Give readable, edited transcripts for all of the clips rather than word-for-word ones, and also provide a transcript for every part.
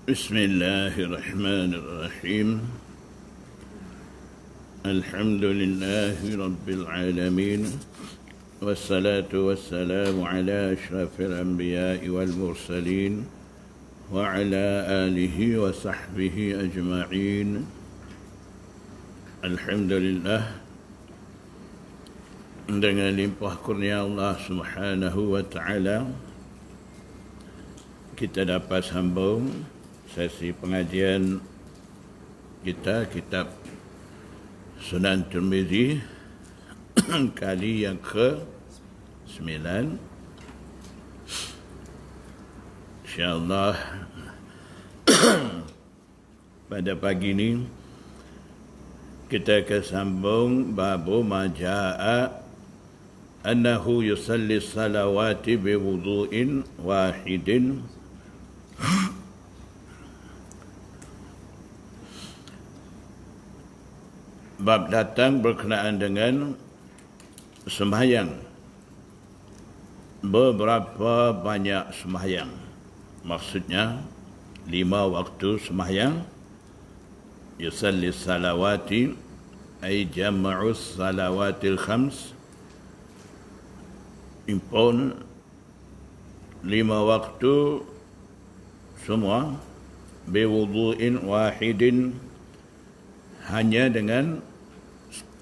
Bismillahirrahmanirrahim. Alhamdulillahi Rabbil Alamin. Wassalatu wassalamu ala ashrafil anbiya'i wal mursalin wa ala alihi wa sahbihi ajma'in. Alhamdulillah, dengan limpah kurnia Allah Subhanahu wa ta'ala, kita dapat sambung sesi pengajian kita kitab Sunan Tirmizi kali yang ke-9. InsyaAllah pada pagi ini kita akan sambung babu maja'a annahu yusalli salawati biwudu'in wahidin. Bab datang berkenaan dengan sembahyang, beberapa banyak sembahyang, maksudnya 5 waktu sembahyang. Yusalli salawati ay jam'u salawatil khams, impun 5 waktu semua, biwudu'in wahidin, hanya dengan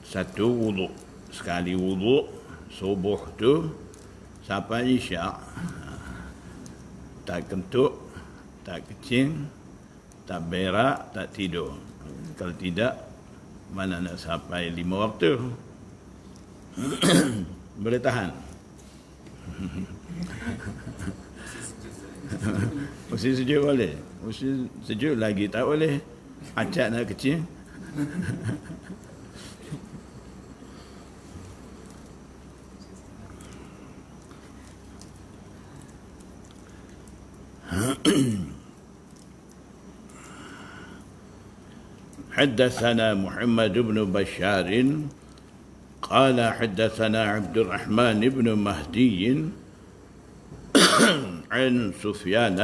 satu wuduk. Sekali wuduk subuh tu sampai isyak, tak kentut, tak kecing, tak berak, tak tidur. Kalau tidak, mana nak sampai 5 waktu? Boleh tahan? Musim sejuk boleh, musim sejuk lagi tak boleh. Acak nak kecil. حدثنا محمد بن بشار قال حدثنا عبد الرحمن بن مهدي عن سفيان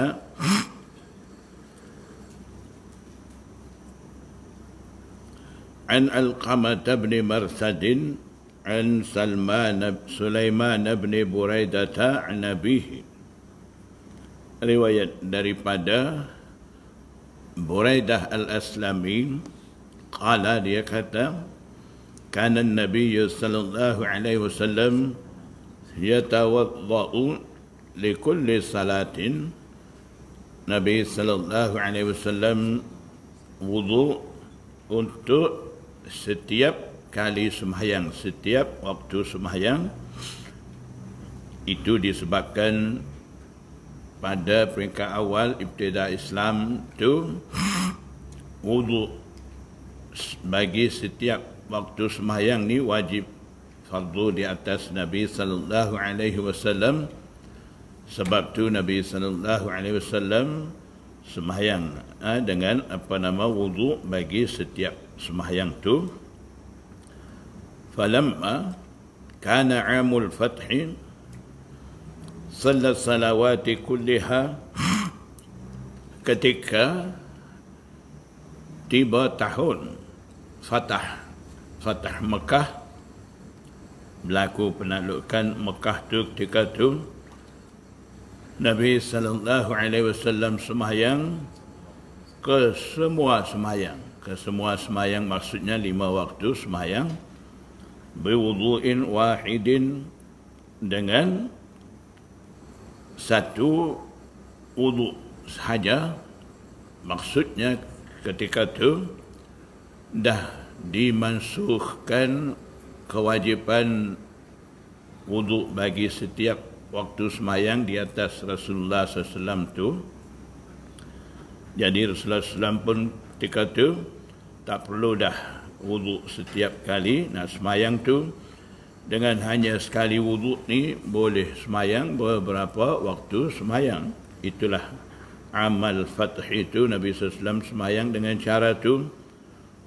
عن علقمة بن مرثد عن سليمان بن بريدة عن أبيه. Riwayat daripada Buraidah al-Aslami, qala, dia kata, kana an-nabiy sallallahu alaihi wasallam yatawaddau li kulli salatin. Nabi sallallahu alaihi wasallam wudu untuk setiap kali sembahyang, setiap waktu sembahyang. Itu disebabkan pada peringkat awal ibtida Islam tu, wudu bagi setiap waktu sembahyang ni wajib fardu di atas Nabi sallallahu alaihi wasallam. Sebab tu Nabi sallallahu alaihi wasallam sembahyang dengan wudu bagi setiap sembahyang tu. Falamma kana 'amul fathi salat salawati kulliha, ketika tiba tahun Fatah Mekah, berlaku penaklukan Mekah tu, ketika tu Nabi sallallahu alaihi wasallam sembahyang ke semua sembahyang, maksudnya 5 waktu sembahyang, biwudu'in wahidin, dengan satu wuduk sahaja, maksudnya ketika itu dah dimansuhkan kewajipan wuduk bagi setiap waktu semayang di atas Rasulullah SAW tu. Jadi Rasulullah SAW pun ketika itu tak perlu dah wuduk setiap kali nak semayang tu. Dengan hanya sekali wuduk ni boleh semayang beberapa waktu semayang. Itulah amal fath itu. Nabi SAW semayang dengan cara tu.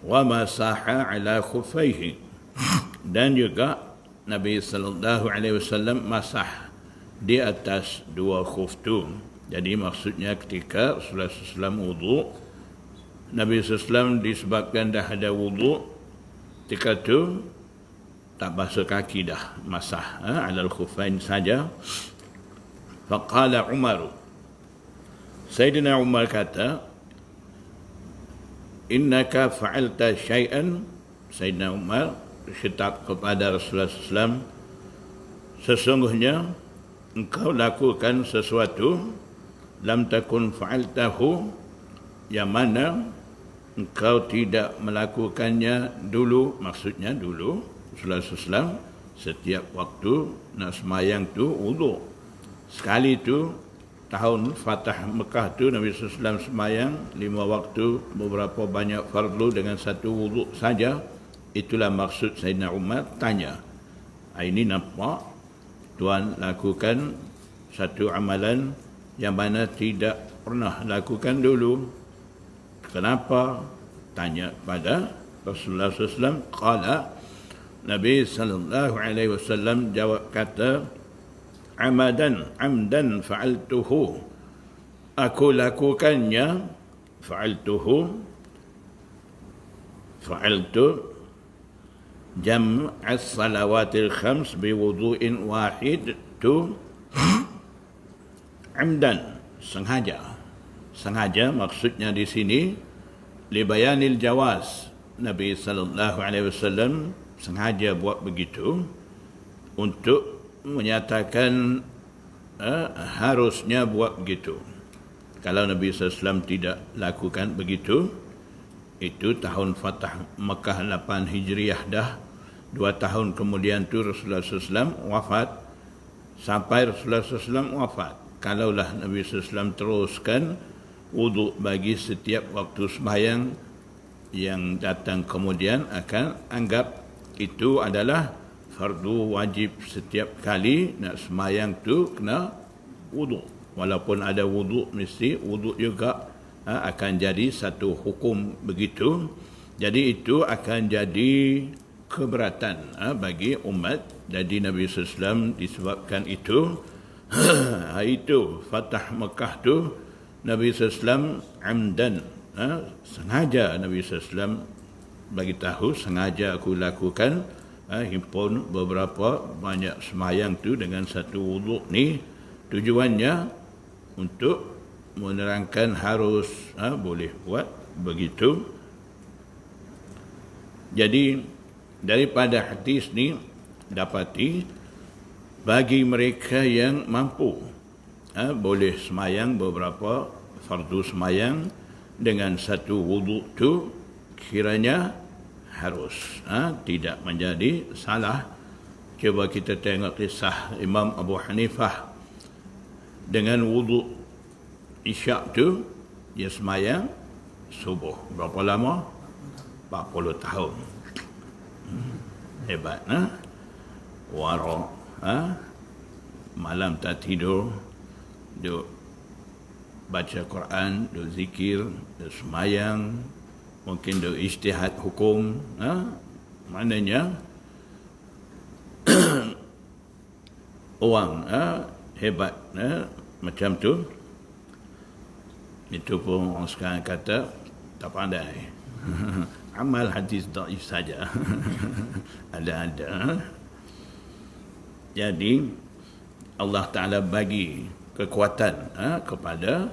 Wa masaha ala khufaihi. Dan juga Nabi SAW masah di atas dua khuf tu. Jadi maksudnya ketika Rasulullah SAW wuduk, Nabi SAW disebabkan dah ada wuduk, ketika tu tak basuh kaki dah, masah ala al-khufain saja. Faqala Umar, Sayyidina Umar kata, innaka fa'alta syai'an. Sayyidina Umar khitab kepada Rasulullah SAW, sesungguhnya engkau lakukan sesuatu, lam takun fa'altahu, yang mana engkau tidak melakukannya dulu. Maksudnya dulu Rasulullah SAW setiap waktu nak semayang tu wuduk. Sekali tu tahun Fatah Mekah tu Nabi SAW semayang 5 waktu, beberapa banyak fardu dengan satu wuduk saja. Itulah maksud Sayyidina Umar tanya, ini nampak Tuan lakukan satu amalan yang mana tidak pernah lakukan dulu. Kenapa? Tanya pada Rasulullah SAW. Qala, Nabi SAW jawab kata, amdan fa'altuhu, aku lakukannya, fa'altu jam'as salawatil khams biwudu'in wahid tu amdan, sengaja maksudnya di sini libayanil jawaz. Nabi SAW sengaja buat begitu untuk menyatakan harusnya buat begitu. Kalau Nabi SAW tidak lakukan begitu, itu tahun Fatah Mekah 8 Hijriah dah. 2 tahun kemudian tu Rasulullah SAW wafat. Sampai Rasulullah SAW wafat, kalaulah Nabi SAW teruskan wuduk bagi setiap waktu sembahyang, yang datang kemudian akan anggap itu adalah fardu wajib. Setiap kali nak sembahyang tu kena wuduk. Walaupun ada wuduk, mesti wuduk juga akan jadi satu hukum begitu. Jadi itu akan jadi keberatan bagi umat. Jadi Nabi SAW disebabkan itu itu Fatah Mekah tu Nabi SAW amdan, sengaja Nabi SAW bagi tahu, sengaja aku lakukan, himpun beberapa banyak semayang tu dengan satu wuduk ni. Tujuannya untuk menerangkan harus boleh buat begitu. Jadi daripada hadis ni dapati bagi mereka yang mampu boleh semayang beberapa fardu semayang dengan satu wuduk tu, kiranya harus, tidak menjadi salah. Cuba kita tengok kisah Imam Abu Hanifah dengan wuduk isyak tu, dia semayang subuh berapa lama? 40 tahun. Hebat, wara, malam tak tidur, duk baca Quran, duk zikir, duk semayang, mungkin duk ijtihad hukum, maknanya orang hebat macam tu. Itu pun orang sekarang kata tak pandai. Amal hadis dhaif saja. Ada. Jadi Allah Ta'ala bagi kekuatan kepada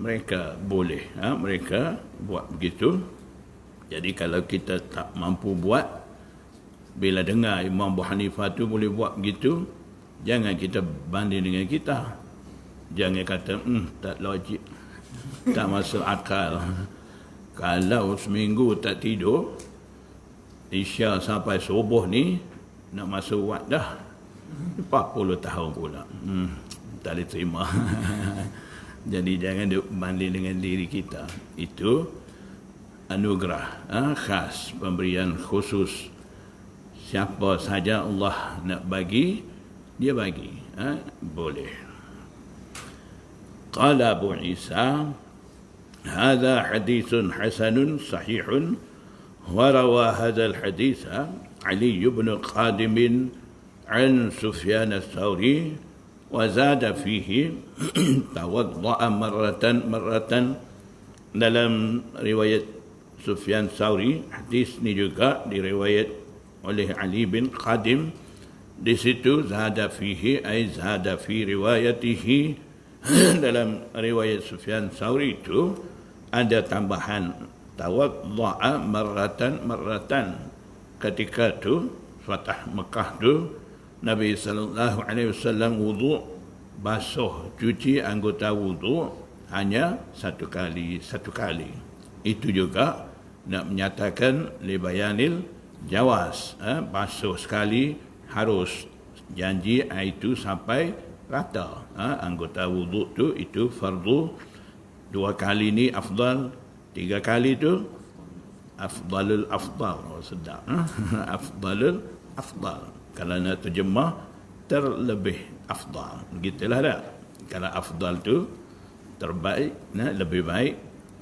mereka, boleh mereka buat begitu. Jadi kalau kita tak mampu buat, bila dengar Imam Abu Hanifah tu boleh buat begitu, jangan kita banding dengan kita. Jangan kata, tak logik, tak masuk akal. Kalau seminggu tak tidur, Isya sampai subuh ni, nak masuk wad dah. 40 tahun pula. Tak boleh terima. Jadi jangan duk banding dengan diri kita. Itu anugerah khas, pemberian khusus. Siapa saja Allah nak bagi, dia bagi. Boleh. Qala Abu Isa, hadha hadithun hasanun sahihun, wa rawa hadha al-hadith Ali ibn Qadim an Sufyan al-Thawri, wa zada fihi tawadda'a marratan. Dalam riwayat Sufyan Thawri, hadis ni juga diriwayat oleh Ali bin Qadim. Di situ zada fihi ay zada fi riwayatihi. Dalam riwayat Sufyan Thawri itu ada tambahan tawadda'a marratan. Ketika tu Fatah Mekah tu Nabi sallallahu alaihi wasallam wudu, basuh, cuci anggota wudu hanya satu kali. Itu juga nak menyatakan libayanil jawaz, basuh sekali harus, janji itu sampai rata. Anggota wudu tu itu fardu, 2 kali ni afdal, 3 kali tu afdalul afdal. Sedap. Afdalul afdal. Kalau nak terjemah, terlebih afdal. Begitulah dah. Kalau afdal tu terbaik, lebih baik.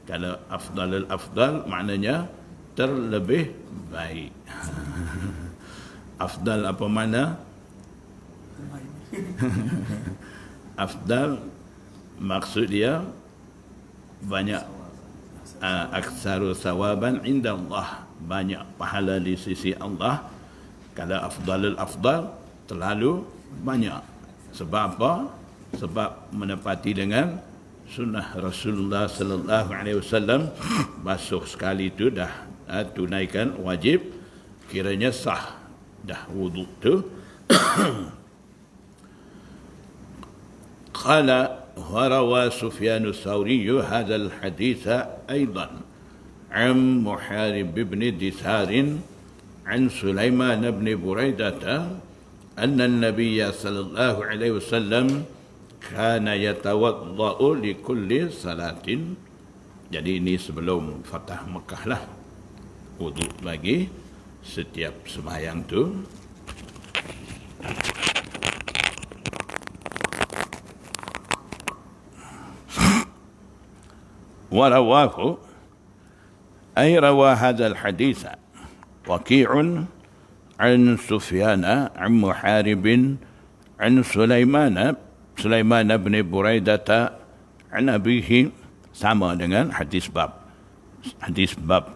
Kalau afdalul afdal maknanya terlebih baik. Afdal apa mana? Afdal maksud dia banyak, aksaru sawaban inda Allah, banyak pahala di sisi Allah. Kalau afdalul afdal terlalu banyak. Sebab apa? Sebab menepati dengan sunnah Rasulullah sallallahu alaihi wasallam. Basuh sekali itu dah tunaikan wajib, kiranya sah dah wudu tu. Qala wa rawa Sufyan ats-Tsauri hadha al-hadits aidan an Muharib ibn Disar عن سليمان بن بريدة أن النبي صلى الله عليه وسلم كان يتوضأ لكل صلاة. Jadi ini sebelum Fatah Mekah lah, wudu lagi setiap sembahyang tu. Warawahu ay rawa hadzal hadits وكيع عن سفيان عن محارب عن سليمان بن بريدة عن أبيه, sama dengan hadis bab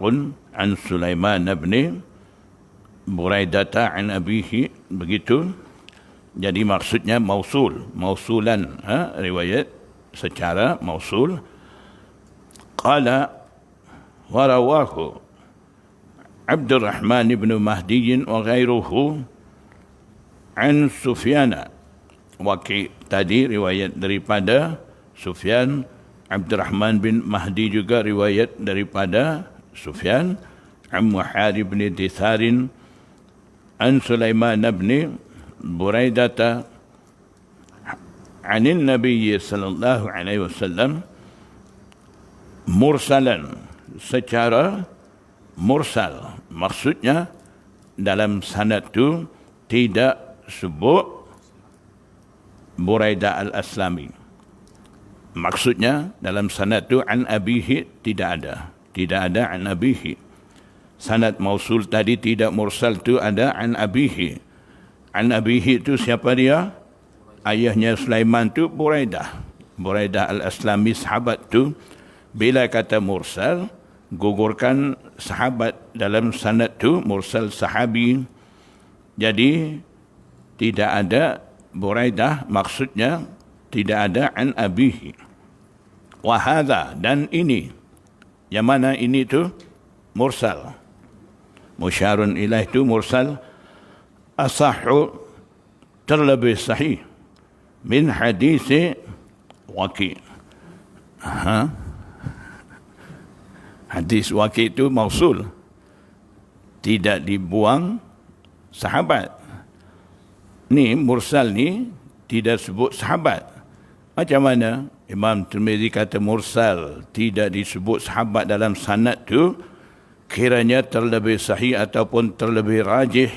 pun an Sulaiman bin Buraidah an abihi, begitu. Jadi maksudnya mausulan, riwayat secara mausul. Qala wa rawahu Abdurrahman ibn Mahdi wa ghairuhu an Sufyan. Waqi tadi riwayat daripada Sufyan, Abdurrahman bin Mahdi juga riwayat daripada Sufyan, an Muharib bin Ditharin an Sulaiman bin Buraidah anin Nabi sallallahu alaihi wasallam mursalan, secara mursal. Maksudnya dalam sanad tu tidak sebut Buraidah al-Aslami. Maksudnya dalam sanad tu an abihi tidak ada an abihi. Sanad mausul tadi tidak, mursal tu ada an abihi. An abihi tu siapa dia? Ayahnya Sulaiman tu Buraidah al-Aslami, sahabat tu. Bila kata mursal, gugurkan sahabat dalam sanad tu, mursal sahabi. Jadi tidak ada Buraidah, maksudnya tidak ada an abihi. Wa hadha, dan ini, yang mana ini tu mursal, musyarun ilaih tu mursal, asahhu, terlebih sahih, min hadis Waqi'. Hadis Waqi' itu mausul, tidak dibuang sahabat. Ni mursal ni tidak sebut sahabat. Macam mana Imam Tirmizi kata mursal tidak disebut sahabat dalam sanad tu, kiranya terlebih sahih ataupun terlebih rajih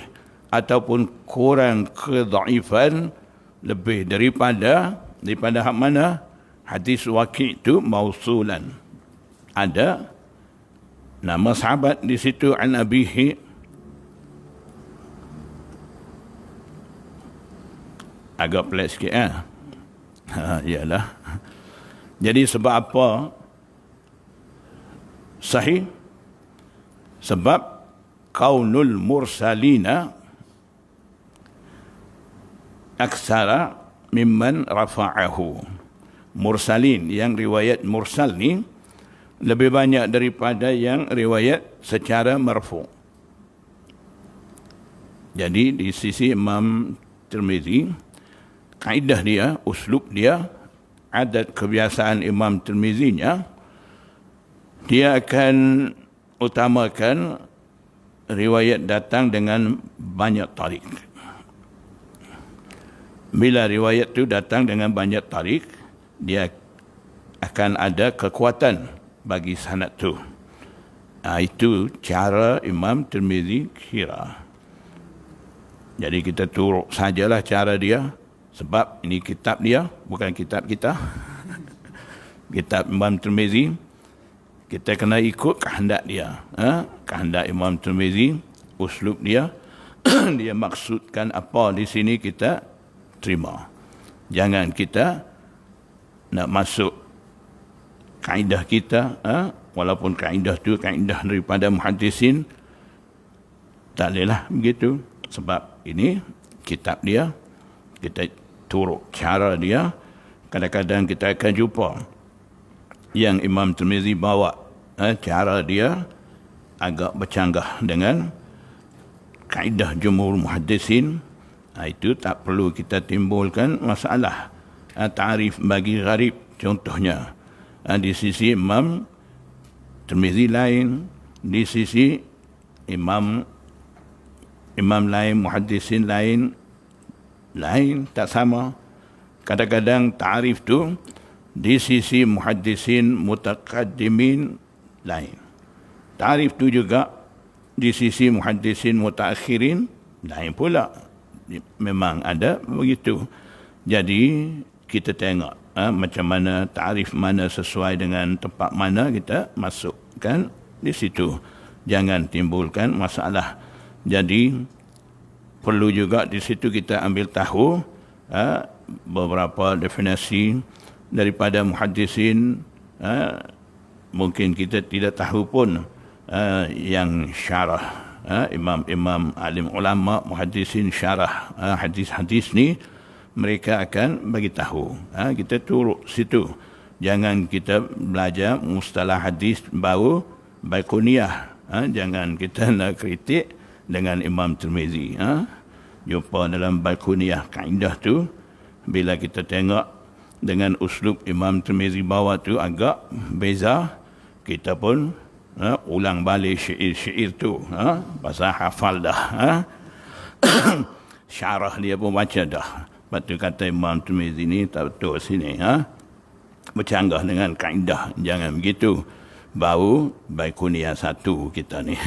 ataupun kurang kedhaifan lebih daripada hak mana? Hadis Waqi' itu mausulan. Ada nama sahabat di situ, an abihi. Agak pelik sikit iyalah. Jadi sebab apa sahih? Sebab kaunul mursalina aksara mimman rafa'ahu. Mursalin, yang riwayat mursal ni lebih banyak daripada yang riwayat secara marfu'. Jadi di sisi Imam Tirmizi, kaedah dia, uslub dia, adat kebiasaan Imam Tirmizinya, dia akan utamakan riwayat datang dengan banyak tarik. Bila riwayat itu datang dengan banyak tarik, dia akan ada kekuatan bagi sanad tu. Itu cara Imam Tirmizi kira. Jadi kita turut sajalah cara dia, sebab ini kitab dia, bukan kitab kita. Kitab Imam Tirmizi, kita kena ikut kehendak dia. Kehendak Imam Tirmizi, uslub dia, dia maksudkan apa di sini kita terima. Jangan kita nak masuk kaedah kita, walaupun kaedah tu kaedah daripada muhaddisin, tak bolehlah begitu. Sebab ini kitab dia, kita turut cara dia. Kadang-kadang kita akan jumpa yang Imam Tirmizi bawa, cara dia agak bercanggah dengan kaedah jumhur muhaddisin. Itu tak perlu kita timbulkan masalah. Ta'rif bagi gharib contohnya, di sisi Imam Tirmizi lain, di sisi imam lain, muhaddisin lain, tak sama. Kadang-kadang ta'rif tu di sisi muhaddisin mutaqaddimin lain. Ta'rif tu juga di sisi muhaddisin mutaakhirin lain pula. Memang ada begitu. Jadi kita tengok macam mana ta'rif mana sesuai dengan tempat mana kita masukkan di situ. Jangan timbulkan masalah. Jadi perlu juga di situ kita ambil tahu beberapa definisi daripada muhaddisin. Mungkin kita tidak tahu pun yang syarah, imam-imam alim ulama muhaddisin syarah hadis-hadis ni, mereka akan bagi tahu. Kita turut situ. Jangan kita belajar mustalah hadis baru Baiquniyah. Jangan kita nak kritik dengan Imam Tirmizi. Jumpa dalam Baiquniyah kaedah tu, bila kita tengok dengan uslub Imam Tirmizi bawa tu agak beza, kita pun ulang balik syair-syair tu. Pasal hafal dah. Syarah dia pun baca dah. Lepas tu kata Imam Tirmizi ni tak betul sini. Bercanggah dengan kaedah. Jangan begitu. Baru Baiquniyah 1 kita ni.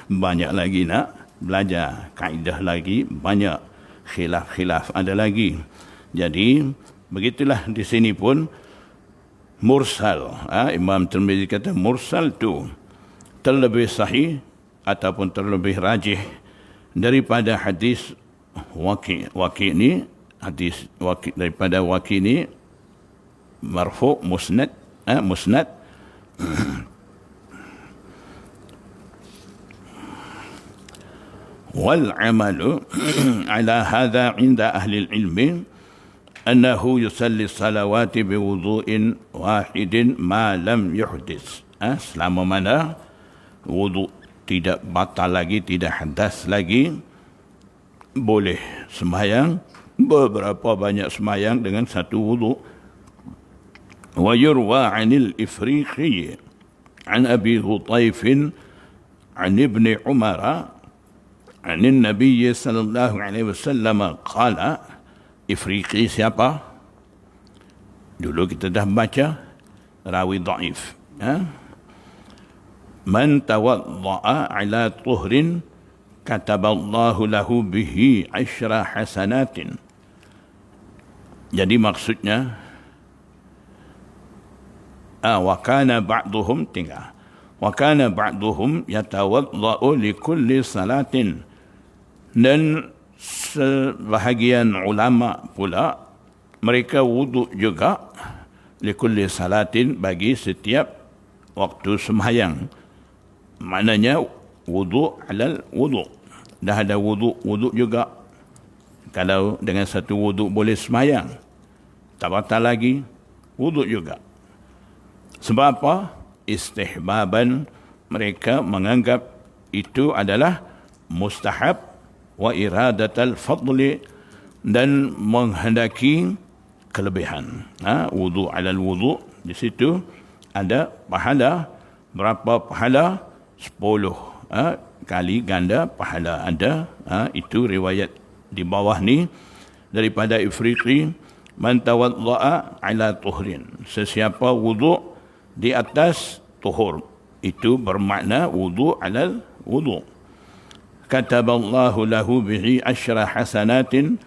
Banyak lagi nak belajar. Kaedah lagi banyak. Khilaf-khilaf ada lagi. Jadi begitulah di sini pun mursal. Imam Tirmizi kata mursal tu terlebih sahih ataupun terlebih rajih daripada hadis Waqi'. Waqi' ni hadis Waqi' daripada Waqi' ni marfu' musnad. Musnad wal amalu ala hadha inda ahli al-ilm annahu yusalli salawati biwudu'in wahidin ma lam yuhdis. Selama mana wudu' tidak batal lagi, tidak hadas lagi, boleh sembahyang beberapa banyak sembahyang dengan satu wudu'. ويروى عن الإفريقي عن أبي غطيف عن ابن عمر عن النبي صلى الله عليه وسلم قال. Ifriqi siapa? Dulu kita dah baca rawi dhaif. Man tawadda'a ala tuhrin kataballahu lahu bihi 10 hasanatin. Jadi maksudnya wa kana ba'duhum tinggal. Wa kana ba'duhum yatawadda'u li kulli salatin. Dan sebahagian ulama pula mereka wuduk juga likulli salatin bagi setiap waktu sembahyang. Maknanya wuduk alal wuduk. Dah ada wuduk juga. Kalau dengan satu wuduk boleh sembahyang, tak batal lagi wuduk juga. Sebab apa? Istihbaban, mereka menganggap itu adalah mustahab wa iradatal fadli, dan menghendaki kelebihan. Wudu alal wudu, di situ ada pahala. Berapa pahala? 10 kali ganda pahala ada. Itu riwayat di bawah ni daripada Ifriqi. Man tawadda'a ala tuhrin, sesiapa wudu di atas tuhur, itu bermakna wudu alal wudu. Kataballahu lahu bihi 10 hasanatin.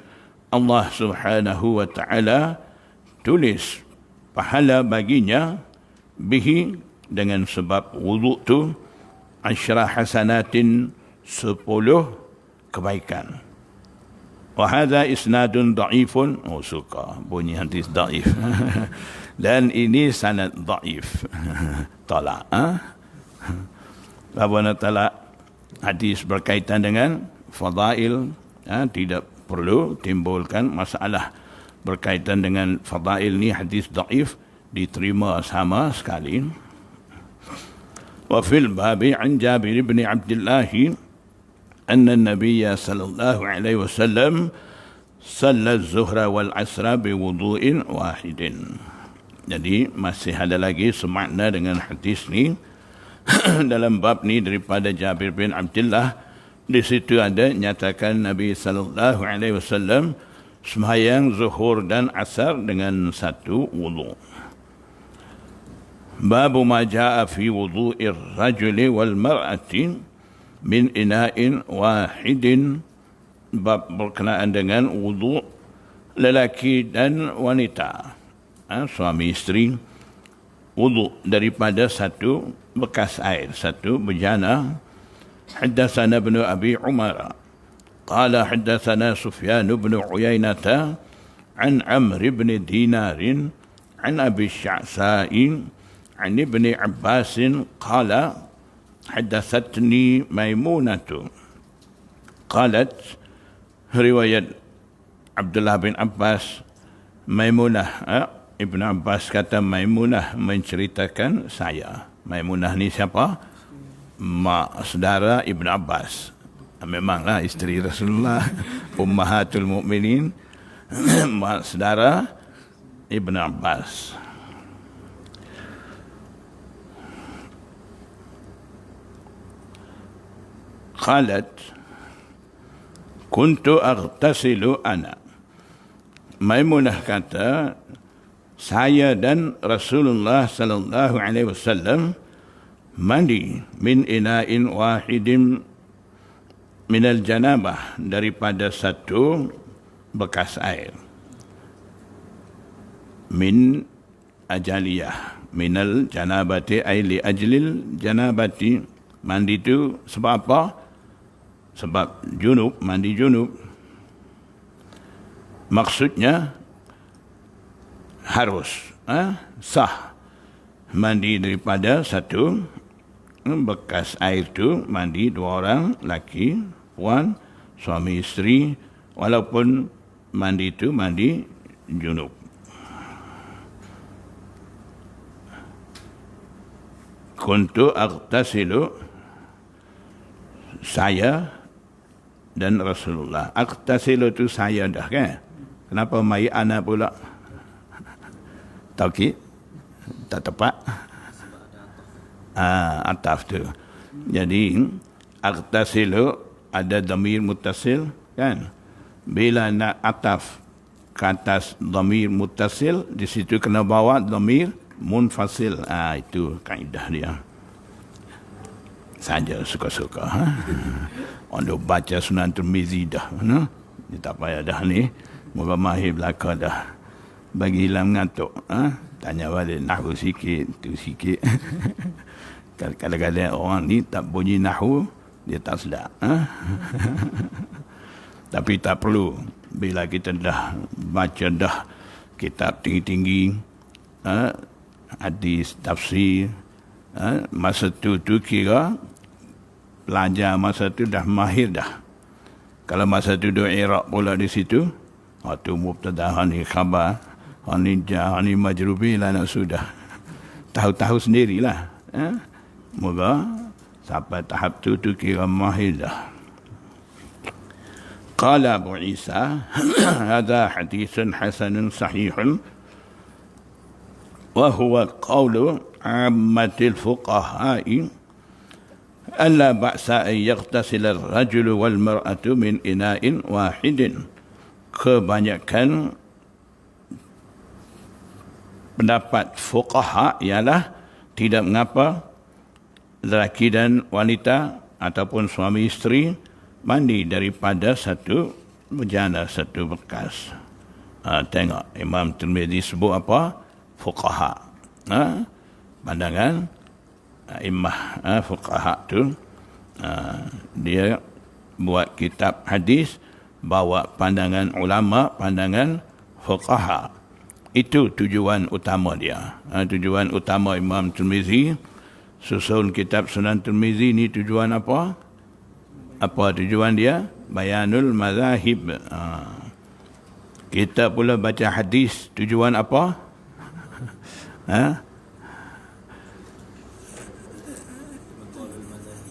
Allah subhanahu wa ta'ala tulis pahala baginya bihi, dengan sebab wuduk tu, 10 hasanatin, 10 kebaikan. Wa hadha isnadun da'ifun. Suka bunyi hadis da'if. Dan ini sanad da'if. Tolak. Apa nak tolak? Hadis berkaitan dengan fadail, tidak perlu timbulkan masalah berkaitan dengan fadail ni. Hadis dhaif diterima sama sekali. Wa fil babi an Jabir bin Abdullah anna an-nabiy sallallahu alaihi wasallam shalla az-zuhra wal 'asra bi wudu'in wahidin. Jadi masih ada lagi semakna dengan hadis ni. Dalam bab ni daripada Jabir bin Abdullah, di situ ada nyatakan Nabi sallallahu alaihi wasallam sembahyang zuhur dan asar dengan satu wudu. Bab ma jaa fi wudu'ir rajuli wal mar'ati min ina'in wahidin. Bab berkenaan dengan wudu lelaki dan wanita, suami isteri, wudu daripada satu bekas air, satu bejana. Haddatsana ibn Abi Umar qala haddatsana Sufyan ibn Uyainah an Amr ibn Dinar an Abi Sya'sa'i an Ibn Abbas qala haddatsatni Maimunah qalat. Riwayat Abdullah bin Abbas, Maimunah, Ibn Abbas kata Maimunah menceritakan saya. Maimunah ni siapa? Mak saudara Ibn Abbas. Memanglah isteri Rasulullah, Ummahatul Mukminin, mak saudara Ibn Abbas. Qalat kuntu aghtasilu ana. Maimunah kata, saya dan Rasulullah sallallahu alaihi wasallam mandi min ina'in wahidin minal janabah, daripada satu bekas air. Min ajaliyah, minal janabati ay li ajlil janabati. Mandi tu sebab apa? Sebab junub, mandi junub. Maksudnya harus sah mandi daripada satu bekas air tu. Mandi dua orang, laki, puan, suami isteri, walaupun mandi tu mandi junub. Kuntu aghtasilu, saya dan Rasulullah. Aghtasilu tu saya dah kan? Kenapa mai ana pula? Taukid? tak tepat. Ataf tu. Jadi aghtasilu ada dhamir muttasil kan. Bila nak ataf ke atas dhamir muttasil, di situ kena bawa dhamir munfasil. Itu kaedah dia. Saja suka-suka. Anda baca Sunan Tirmizi dah. Dia tak payah dah ni. Moga mahir belaka dah. Bagi hilang ngantuk. Tanya balik nahwu sikit, tu sikit. Kadang-kadang orang ni tak bunyi nahwu, dia tak sedap. Tapi tak perlu. Bila kita dah baca dah kitab tinggi-tinggi, hadis, tafsir, masa tu kira pelajar masa tu dah mahir dah. Kalau masa tu duk i'rab pula di situ, tu mubtada, ni khabar, ni jar, ni majrubi lah nak sudah. Tahu-tahu sendirilah. Moga sampai tahap tu kira mahir dah. Qala Abu Isa, hadha hadithun hasanun sahihun wa huwa qawlu ammatil fuqaha'i alla ba'sa an yaghtasila ar-rajulu wal mar'atu min ina'in wahidin. Kebanyakan pendapat fuqaha ialah tidak mengapa lelaki dan wanita ataupun suami isteri mandi daripada satu bejana, satu bekas. Tengok Imam Tirmizi sebut apa? Fuqaha. Pandangan imam fuqaha tu. Dia buat kitab hadis, bawa pandangan ulama, pandangan fuqaha. Itu tujuan utama dia. Tujuan utama Imam Tirmizi susun kitab Sunan Tirmizi ni tujuan apa? Apa tujuan dia? Bayanul mazahib. Kita pula baca hadis, tujuan apa?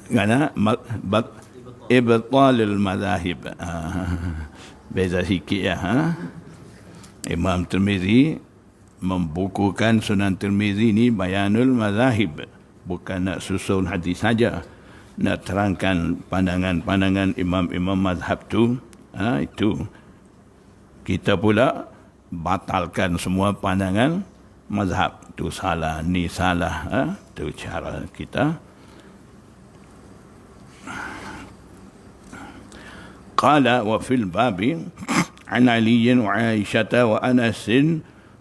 Kerana ibtalul mazahib. Beza sikit ya. Imam Tirmizi membukukan Sunan Tirmizi ni Bayanul Mazahib. Bukan nak susun hadis saja, nak terangkan pandangan-pandangan imam-imam mazhab tu. Itu kita pula batalkan semua pandangan mazhab tu salah, ni salah. Tu cara kita. Qala wa fil babi an Ali wa Aisyah wa Anas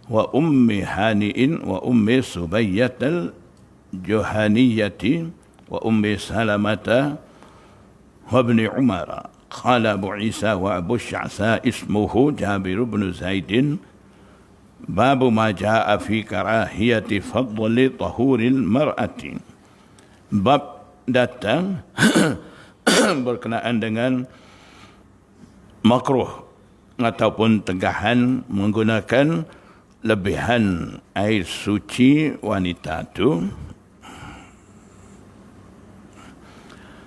wa Ummi Hani'in wa Ummi Subayyah al-Juhaniyati wa Ummi Salamata wa Ibn Umar. Qala Abu Isa wa Abu Sya'sa ismuhu Jabir bin Zaid. Babu ma jaa fi karahiyati fadli tahuril mar'ati. Bab datang berkenaan dengan makruh ataupun tegahan menggunakan lebihan air suci wanita itu.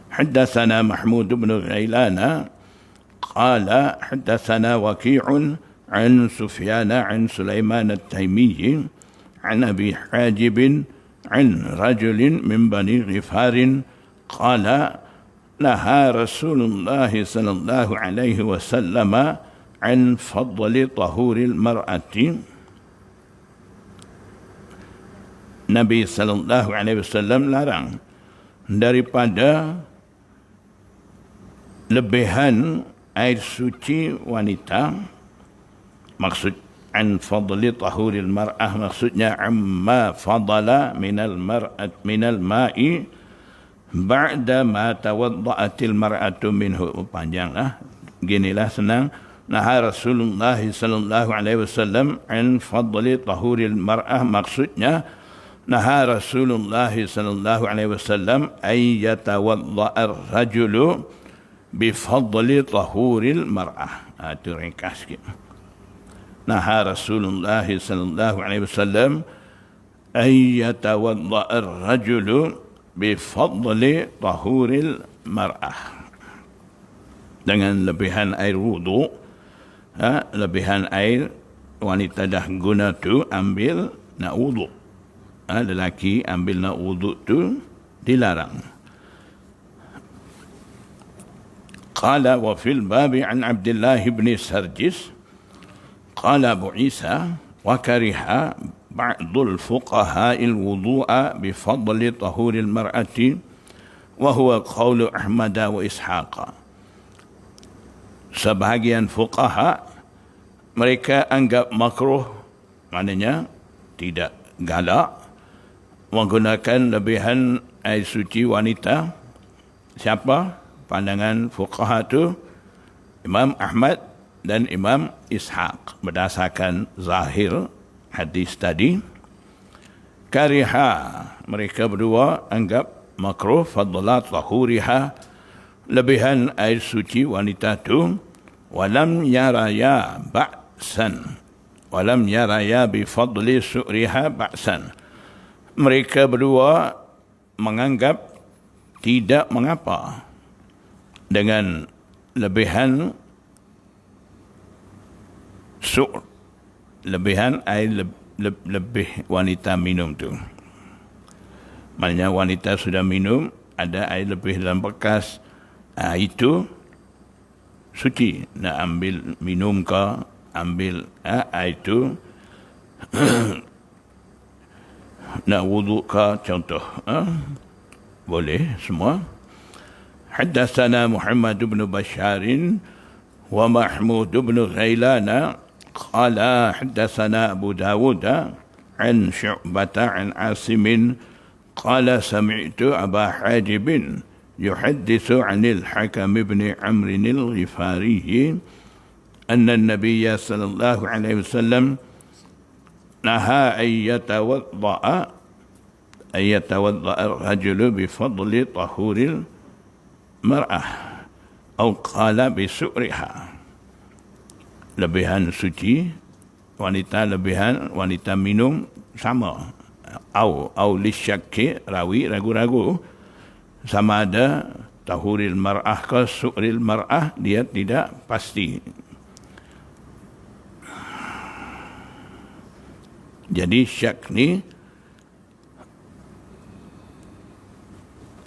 Haddatsana Mahmud bin Ghailana qala haddatsana Waqi'un an Sufyan an Sulaiman at-Taymiyyi an Abi Hajib an rajulin min Bani Ghifar qala naha Rasulullah sallallahu alaihi wasallam an fadli tahuril mar'ati. Nabi sallallahu alaihi wasallam larang daripada lebihan air suci wanita. Maksud an fadli tahuril mar'ah, maksudnya amma fadala minal mar'at minal ma'i ba'da ma tawadda'atil mar'atu minhu. Panjanglah, ginilah senang. Naha Rasulullah sallallahu alaihi wasallam an fadli tahuril mar'ah, maksudnya naha Rasulullah sallallahu alaihi wasallam ay yatawadda'a ar-rajulu bi fadli tahuril mar'ah. Itu ringkas sikit. Naha Rasulullah sallallahu alaihi wasallam ay yatawadda'a ar-rajulu bifadli tahuril mar'ah, dengan lebihan air wudu. Lebihan air wanita dah guna tu ambil nak wudu. lelaki ambil nak wuduk tu dilarang. Qala wa fil babi an Abdullah ibn Sarjis qala Abu Isa wa kariha ba'dul fuqaha al-wudu'a bi fadli tahur al-mar'ati wa huwa qawlu Ahmad wa Ishaq. Sebahagian fuqaha mereka anggap makruh, maknanya tidak galak menggunakan lebihan air suci wanita. Siapa? Pandangan fuqaha tu Imam Ahmad dan Imam Ishaq berdasarkan zahir hadis tadi. Kariha, mereka berdua anggap makruh fadla tahuriha, lebihan air suci wanita tu, walam yaraya ba'san, walam yaraya bi fadli su'riha ba'san. Mereka berdua menganggap tidak mengapa dengan lebihan lebihan air lebih wanita minum tu. Maknanya wanita sudah minum, ada air lebih dalam bekas, itu suci. Nak ambil minum ke, ambil air tu, nak wuduk ke contoh, boleh semua. Haddatsana Muhammad bin Bashar wa Mahmud bin Ghailan qala haddatsana Abu Dawud an Syu'bah an Asim qala sami'tu Aba Hajib yuhaddithu 'anil Hakam ibn Amr al-Ghifari anna an-nabiy sallallahu alaihi wasallam naha ayyatawadda'a ar-rajulu bi fadli tahuril mar'ah atau qala bi su'riha, lebihan suci wanita, lebihan wanita minum sama, au lisyakki, rawi ragu-ragu sama ada tahuril mar'ah ke su'ril mar'ah, dia tidak pasti. Jadi syak ni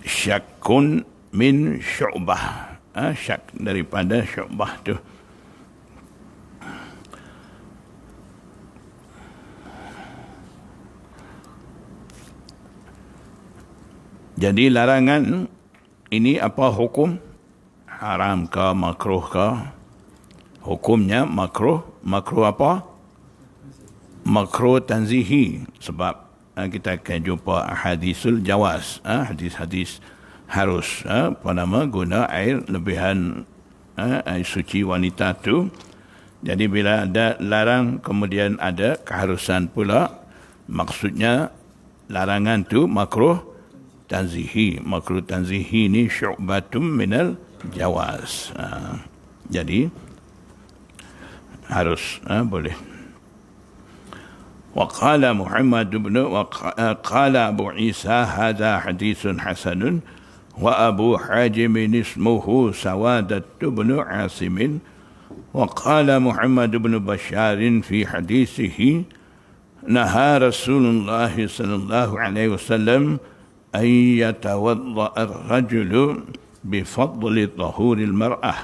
syakun min Syu'bah, syak daripada Syu'bah tu. Jadi larangan ini apa hukum? Haram ke makruh ke? Hukumnya makruh. Makruh apa? Makruh tanzihi. Sebab kita akan jumpa hadisul jawaz, hadis-hadis harus guna air lebihan air suci wanita tu. Jadi bila ada larang kemudian ada keharusan pula, maksudnya larangan tu makruh tanzihi. Makruh tanzihi ni syu'batum minal jawaz. Jadi harus boleh. وقال محمد بن قال أبو عيسى هذا حديث حسن وأبو حاجم اسمه سوادة بن عاصم وقال محمد بن بشار في حديثه نهى رسول الله صلى الله عليه وسلم أن يتوضأ الرجل بفضل طهور المرأة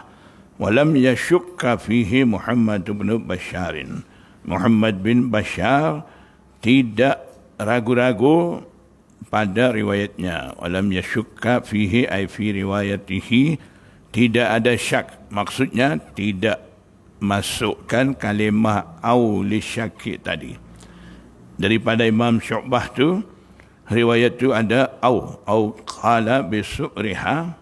ولم يشك فيه محمد بن بشار. Muhammad bin Bashar tidak ragu-ragu pada riwayatnya. Walam yashukka fihi ay fi riwayatihi, tidak ada syak. Maksudnya tidak masukkan kalimah au li syakki tadi. Daripada Imam Syu'bah tu, riwayat tu ada au qala bi su'riha.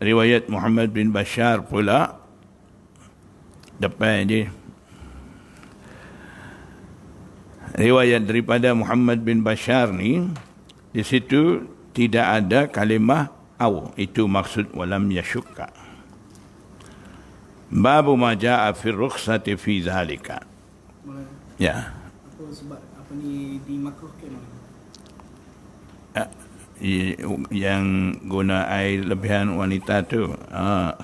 Riwayat Muhammad bin Bashar pula depan je. Riwayat daripada Muhammad bin Bashar ni, di situ tidak ada kalimah au, itu maksud walam yashukka. Babu ma jaa fi rukhsati fi zalika. Ya. Apa sebab apa ni dimakruhkan? Yang guna air lebihan wanita tu,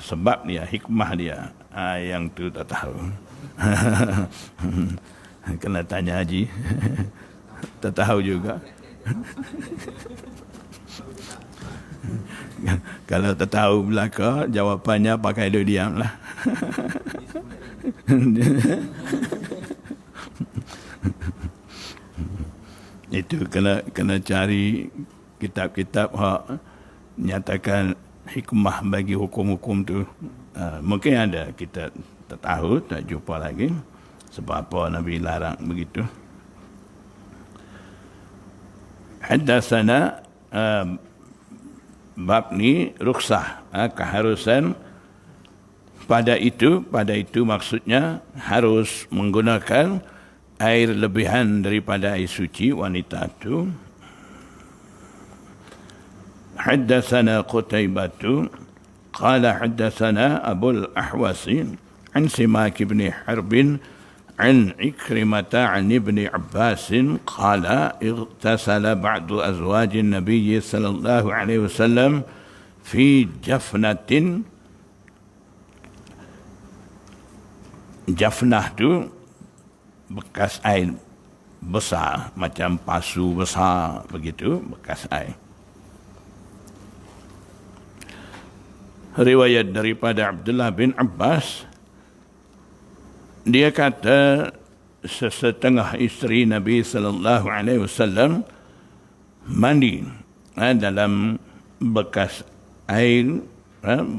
sebab dia, hikmah dia, yang tu tak tahu. Kena tanya Haji. Tak tahu juga. Kalau tak tahu belaka, jawapannya pakai duduk diam lah. Itu kena cari kitab-kitab hak nyatakan hikmah bagi hukum-hukum tu. Mungkin ada, kita tak tahu, tak jumpa lagi. Sebab apa Nabi larang begitu. Haddatsana bab ni rukhsah, keharusan pada itu maksudnya harus menggunakan air lebihan daripada air suci wanita itu. Haddatsana Qutaibah qala haddatsana Abul Ahwasi an Simak ibn Harb عن عكرمة عن ابن عباس قال اغتسل بعض أزواج النبي صلى الله عليه وسلم في جفنة. Jafnah tu bekas air besar, macam pasu besar begitu, bekas air. Riwayat daripada Abdullah bin Abbas, dia kata sesetengah isteri Nabi sallallahu alaihi wasallam mandi dalam bekas air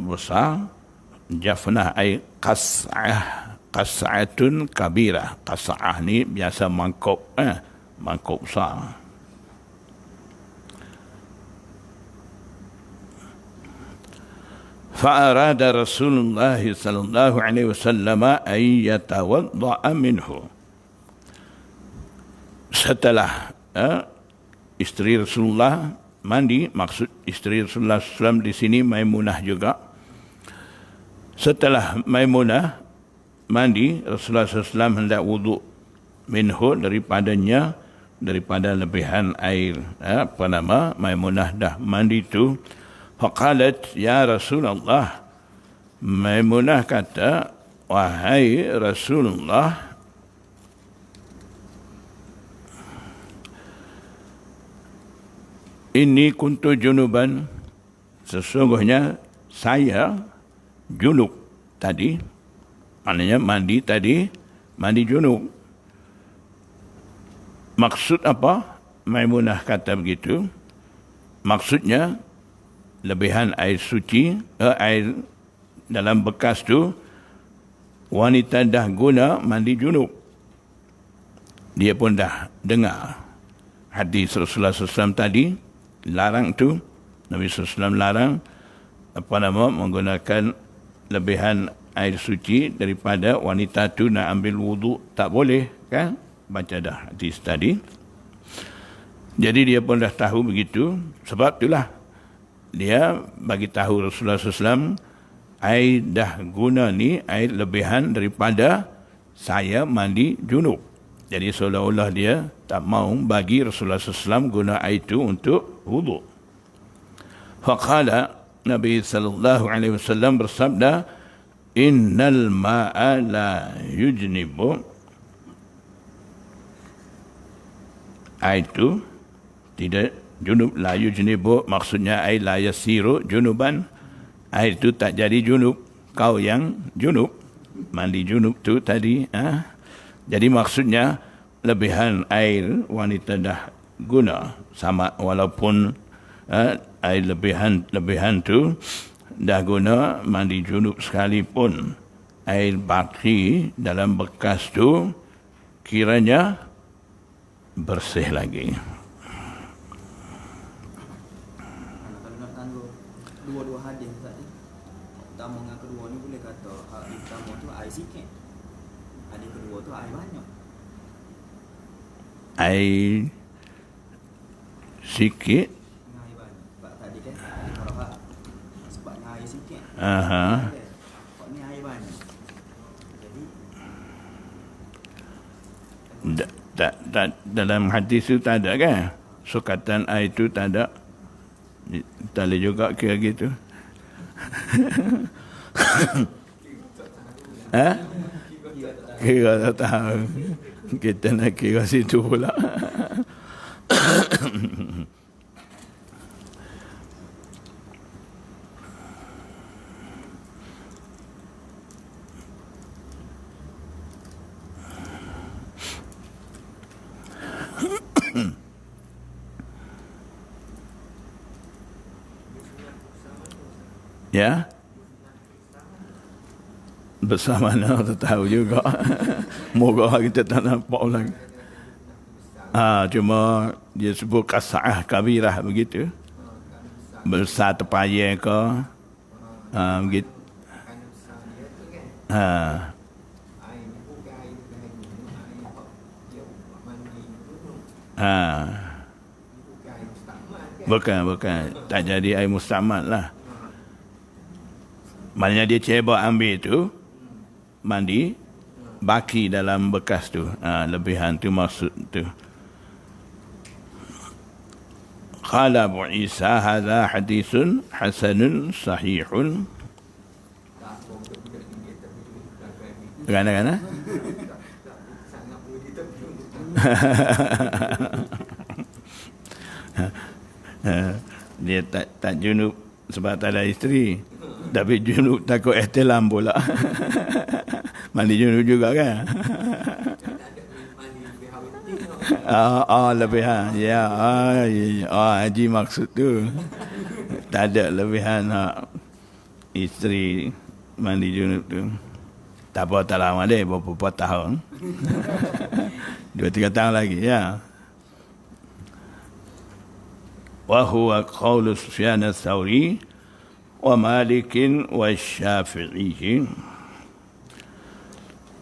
besar, jafnah air qas'atun kabirah. Qas'ah ni biasa mangkuk besar. فأراد رسول الله صلى الله عليه وسلم أن يتوضأ منه. Setelah isteri Rasulullah mandi, maksud isteri Rasulullah SAW di sini Maimunah juga. Setelah Maimunah mandi, Rasulullah SAW hendak wuduk minhu, daripada lebihan air. Maimunah dah mandi tu. Faqalat ya Rasulullah, Maimunah kata, wahai Rasulullah, inni kuntu junuban, sesungguhnya saya junub tadi, maknanya mandi tadi, mandi junub. Maksud apa? Maimunah kata begitu, maksudnya lebihan air suci, air dalam bekas tu, wanita dah guna mandi junub. Dia pun dah dengar hadis Rasulullah SAW tadi, larang tu, Nabi SAW larang menggunakan lebihan air suci daripada wanita tu nak ambil wuduk, tak boleh kan? Baca dah hadis tadi. Jadi dia pun dah tahu begitu, sebab itulah dia bagi tahu Rasulullah SAW, air dah guna ni air lebihan daripada saya mandi junub. Jadi seolah-olah dia tak mau bagi Rasulullah SAW guna air itu untuk wuduk. Faqala, Nabi SAW bersabda, innal ma'a la yujnibu, air itu tidak junub. La yujnibu maksudnya air la yasiru junuban, air itu tak jadi junub. Kau yang junub, mandi junub tu tadi. Jadi maksudnya lebihan air wanita dah guna, sama walaupun air lebihan tu dah guna mandi junub sekalipun, air baki dalam bekas tu kiranya bersih lagi. Dua-dua hadis tadi, pertama dengan kedua ni boleh kata hadis pertama tu air sikit, hadis kedua tu air banyak. Air sikit, Air banyak. Sebab tadi kan hadis karahat, sebabnya air sikit. Sebab ni air banyak. Jadi dalam hadis tu tak ada kan? Sukatan air tu tak ada. Tak boleh juga kira gitu. Kira tak tahu. Kita nak kira situ pula. Ya, bersama mana tak tahu juga. Moga kita tak nampak lagi. Cuma dia sebut kasa'ah kabirah begitu. Besar terpayang ke. Begitu. Bukan. Tak jadi air mustamad lah. Maknanya dia cebok ambil tu, mandi, baki dalam bekas tu. Lebihan tu maksud tu. Qala Abu Isa, hadha hadithun hasanun sahihun. Gana-gana? Dia tak junub sebab tak ada isteri. Tapi junub takut ihtilam pula. Mandi junub juga kan? Lebihan. Ya. Haji maksud tu. Tak ada lebihan isteri mandi junub tu. Tak apa, tak lama deh, beberapa tahun. 2-3 tahun lagi, ya. Wa huwa qawlu Sufyan ats-Tsauri wa Malik wa Syafi'i.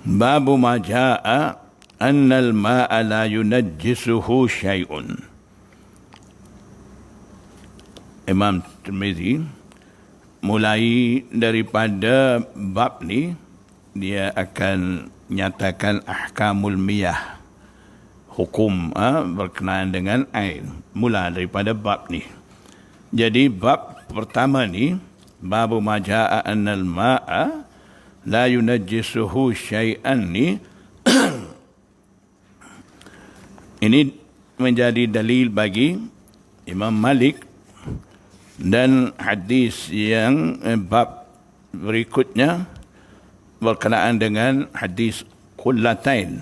Babu ma jaa anna al-ma'a la yunajjisuhu syai'un. Imam Tirmizi mulai daripada bab ni, dia akan nyatakan ahkamul miyah, hukum berkenaan dengan air. Mula daripada bab ni. Jadi bab pertama ni, babu ma jaa annal ma'a la yunajjisuhu syai'an ni ini menjadi dalil bagi Imam Malik, dan hadis yang bab berikutnya berkenaan dengan hadis qullatain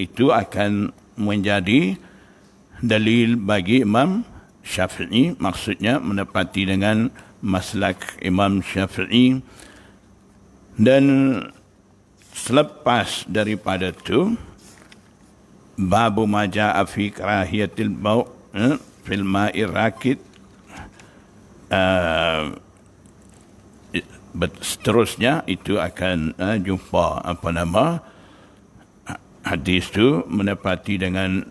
itu akan menjadi dalil bagi Imam Syafi'i, maksudnya menepati dengan maslak Imam Syafi'i. Dan selepas daripada itu, babu ma jaa fi karahiyatil bau' fil ma'ir rakid, seterusnya itu akan jumpa hadis tu menepati dengan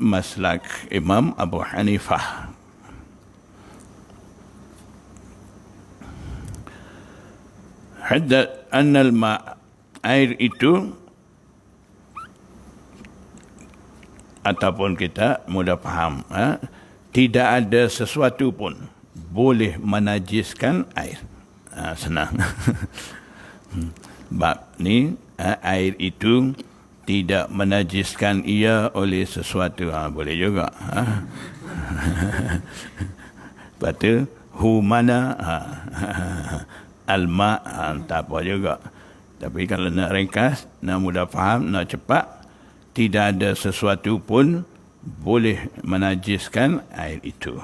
maslak Imam Abu Hanifah. Hadda annal ma', air itu, ataupun kita mudah faham, tidak ada sesuatu pun boleh menajiskan air. Senang. Bab ni, air itu tidak menajiskan ia oleh sesuatu. Boleh juga. Lepas tu, hu mana, al-ma', tak apa juga. Tapi kalau nak ringkas, nak mudah faham, nak cepat, tidak ada sesuatu pun boleh menajiskan air itu.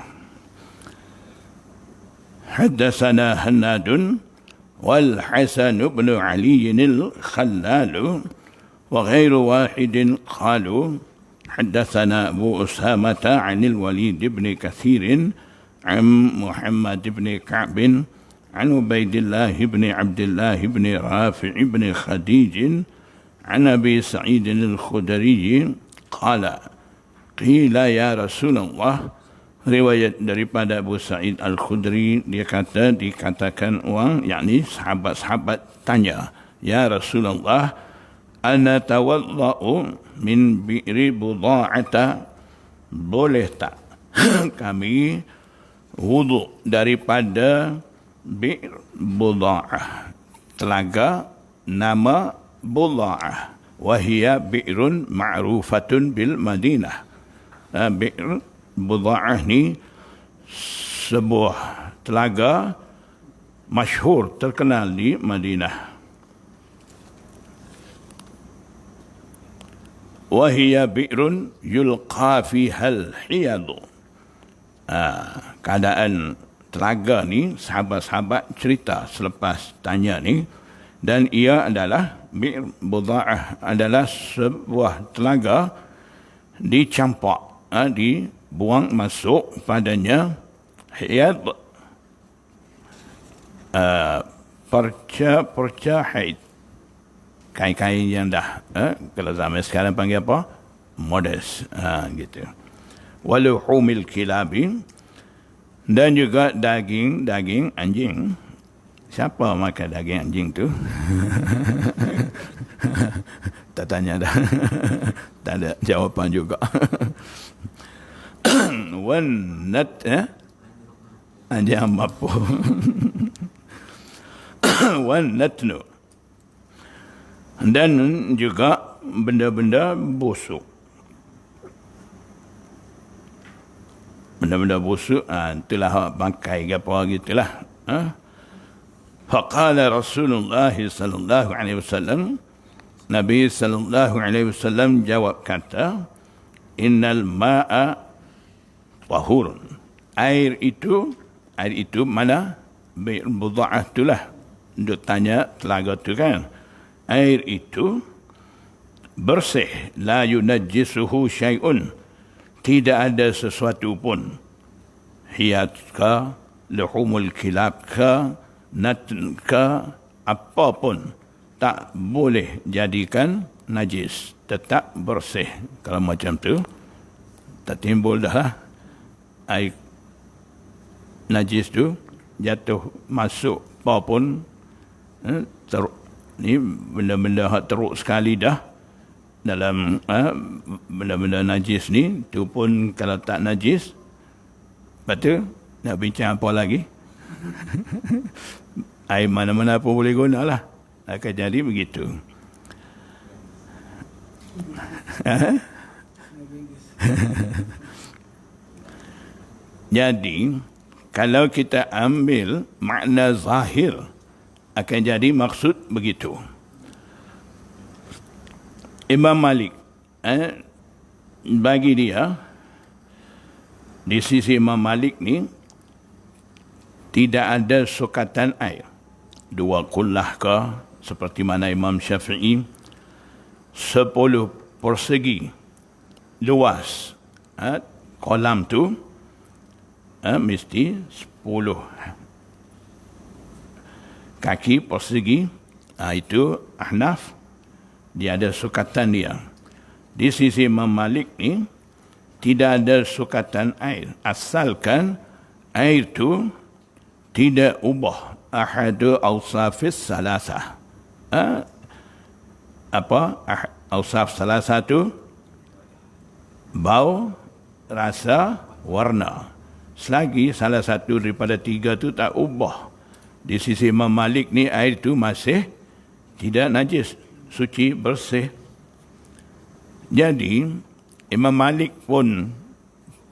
Haddatsana Hannadun wal Hasan bin Ali al-Khallal wa ghairu wahidin qalu haddatsana Abu Usamah 'an al-Walid ibn Kathir 'an Muhammad ibn Ka'b 'an Ubaidillah ibn Abdullah ibn Rafi' ibn Khadij عن أبي سعيد الخدري قال قيل يا رسول الله. Riwayat daripada Abu Sa'id Al-Khudri, dia kata, dikatakan orang, yakni sahabat-sahabat tanya, ya Rasulullah, ana tawadda'u min bi'ri buda'ata, boleh tak kami wudu daripada bi'r buda'ah, telaga nama Buda'ah, wahia bi'run ma'rufatun bil Madinah. Bi'r Budha'ah ni sebuah telaga masyhur terkenal di Madinah. Wahia bi'run yulqa fihal hiyadu. Keadaan telaga ni, sahabat-sahabat cerita selepas tanya ni, dan ia adalah Bi'r Budha'ah adalah sebuah telaga dicampak, dibuang masuk padanya hiyad, perca haid, kain-kain yang dah kalau zaman sekarang panggil apa, modest, gitu. Waluhumil kilabi, dan juga daging anjing. Siapa makan daging anjing tu? Tak tanya dah. Tak ada jawapan juga. Wannat, anjing apa? Wannatnu, dan juga benda-benda busuk. Benda-benda busuk, itulah bangkai ke apa gitulah. Faqala Rasulullah sallallahu alaihi wasallam, Nabi sallallahu alaihi wasallam jawab kata, innal ma'a tahurun. Air itu mana? Bi'r Budha'ah itulah. Untuk tanya telaga tu kan. Air itu bersih, la yunajjisuhu syai'un, tidak ada sesuatu pun, hiyat ka, luhumul kilab ka, natn ka, apapun tak boleh jadikan najis, tetap bersih. Kalau macam tu tak timbul dah air najis tu jatuh masuk apapun, ni benda-benda hak teruk sekali dah dalam benda-benda najis ni. Tu pun kalau tak najis, lepas tu nak bincang apa lagi? Air mana-mana pun boleh guna lah. Akan jadi begitu. Jadi kalau kita ambil makna zahir, akan jadi maksud begitu. Imam Malik, bagi dia, di sisi Imam Malik ni, tidak ada sukatan air. 2 kullah ke, seperti mana Imam Syafi'i, 10 persegi luas. Kolam tu mesti 10 kaki persegi. Itu Ahnaf, dia ada sukatan dia. Di sisi Imam Malik ni, tidak ada sukatan air, asalkan air tu tidak ubah ahadu awsafis salasah. Awsaf salasah tu? Bau, rasa, warna. Selagi salah satu daripada 3 tu tak ubah, di sisi Imam Malik ni air tu masih tidak najis, suci, bersih. Jadi Imam Malik pun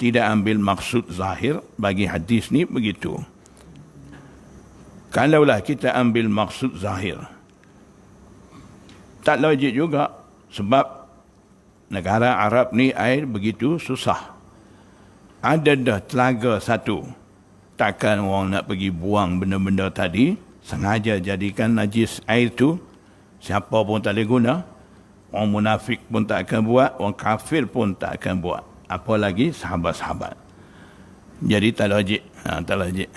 tidak ambil maksud zahir bagi hadis ni begitu. Kalaulah kita ambil maksud zahir, tak logik juga, sebab negara Arab ni air begitu susah. Ada dah telaga satu, takkan orang nak pergi buang benda-benda tadi, sengaja jadikan najis air tu. Siapa pun tak boleh guna. Orang munafik pun tak akan buat, orang kafir pun tak akan buat, apalagi sahabat-sahabat. Jadi tak logik. Tak logik.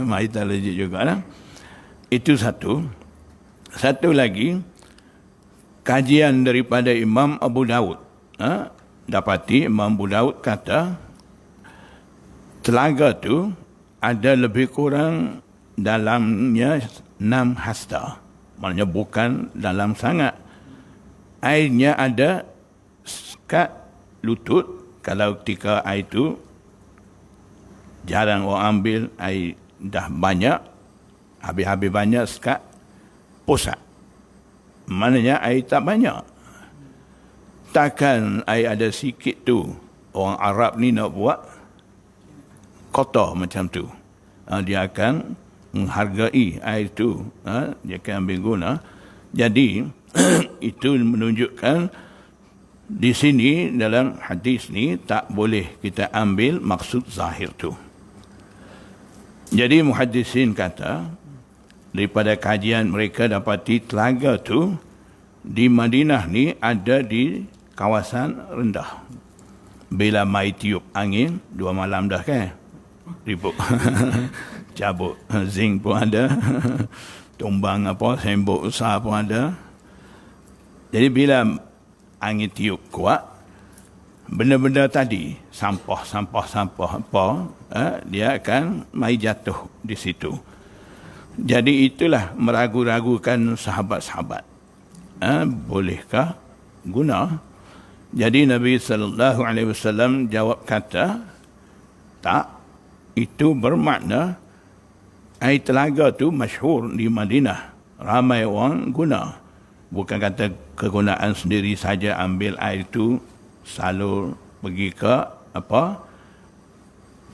Mari tak logik juga lah. Itu satu. Satu lagi, kajian daripada Imam Abu Daud. Dapati Imam Abu Daud kata, telaga tu ada lebih kurang dalamnya 6 hasta. Maknanya bukan dalam sangat. Airnya ada sekat lutut. Kalau ketika air tu jarang orang ambil, air dah banyak, habis-habis banyak sekat pusat. Maknanya air tak banyak. Takkan air ada sikit tu orang Arab ni nak buat kotor macam tu, dia akan menghargai air itu, dia akan ambil guna. Jadi itu menunjukkan di sini dalam hadis ni tak boleh kita ambil maksud zahir tu. Jadi muhaddisin kata daripada kajian mereka dapati telaga tu di Madinah ni ada di kawasan rendah. Bila mai tiup angin 2 malam dah kan, ribut cabut zinc pun ada, tumbang apa sembok besar pun ada. Jadi bila angin tiup kuat, benda-benda tadi, sampah apa, dia akan mai jatuh di situ. Jadi itulah meragu-ragukan sahabat-sahabat, bolehkah guna? Jadi Nabi sallallahu alaihi wasallam jawab kata, tak, itu bermakna air telaga tu masyhur di Madinah, ramai orang guna. Bukan kata kegunaan sendiri saja, ambil air itu salur pergi ke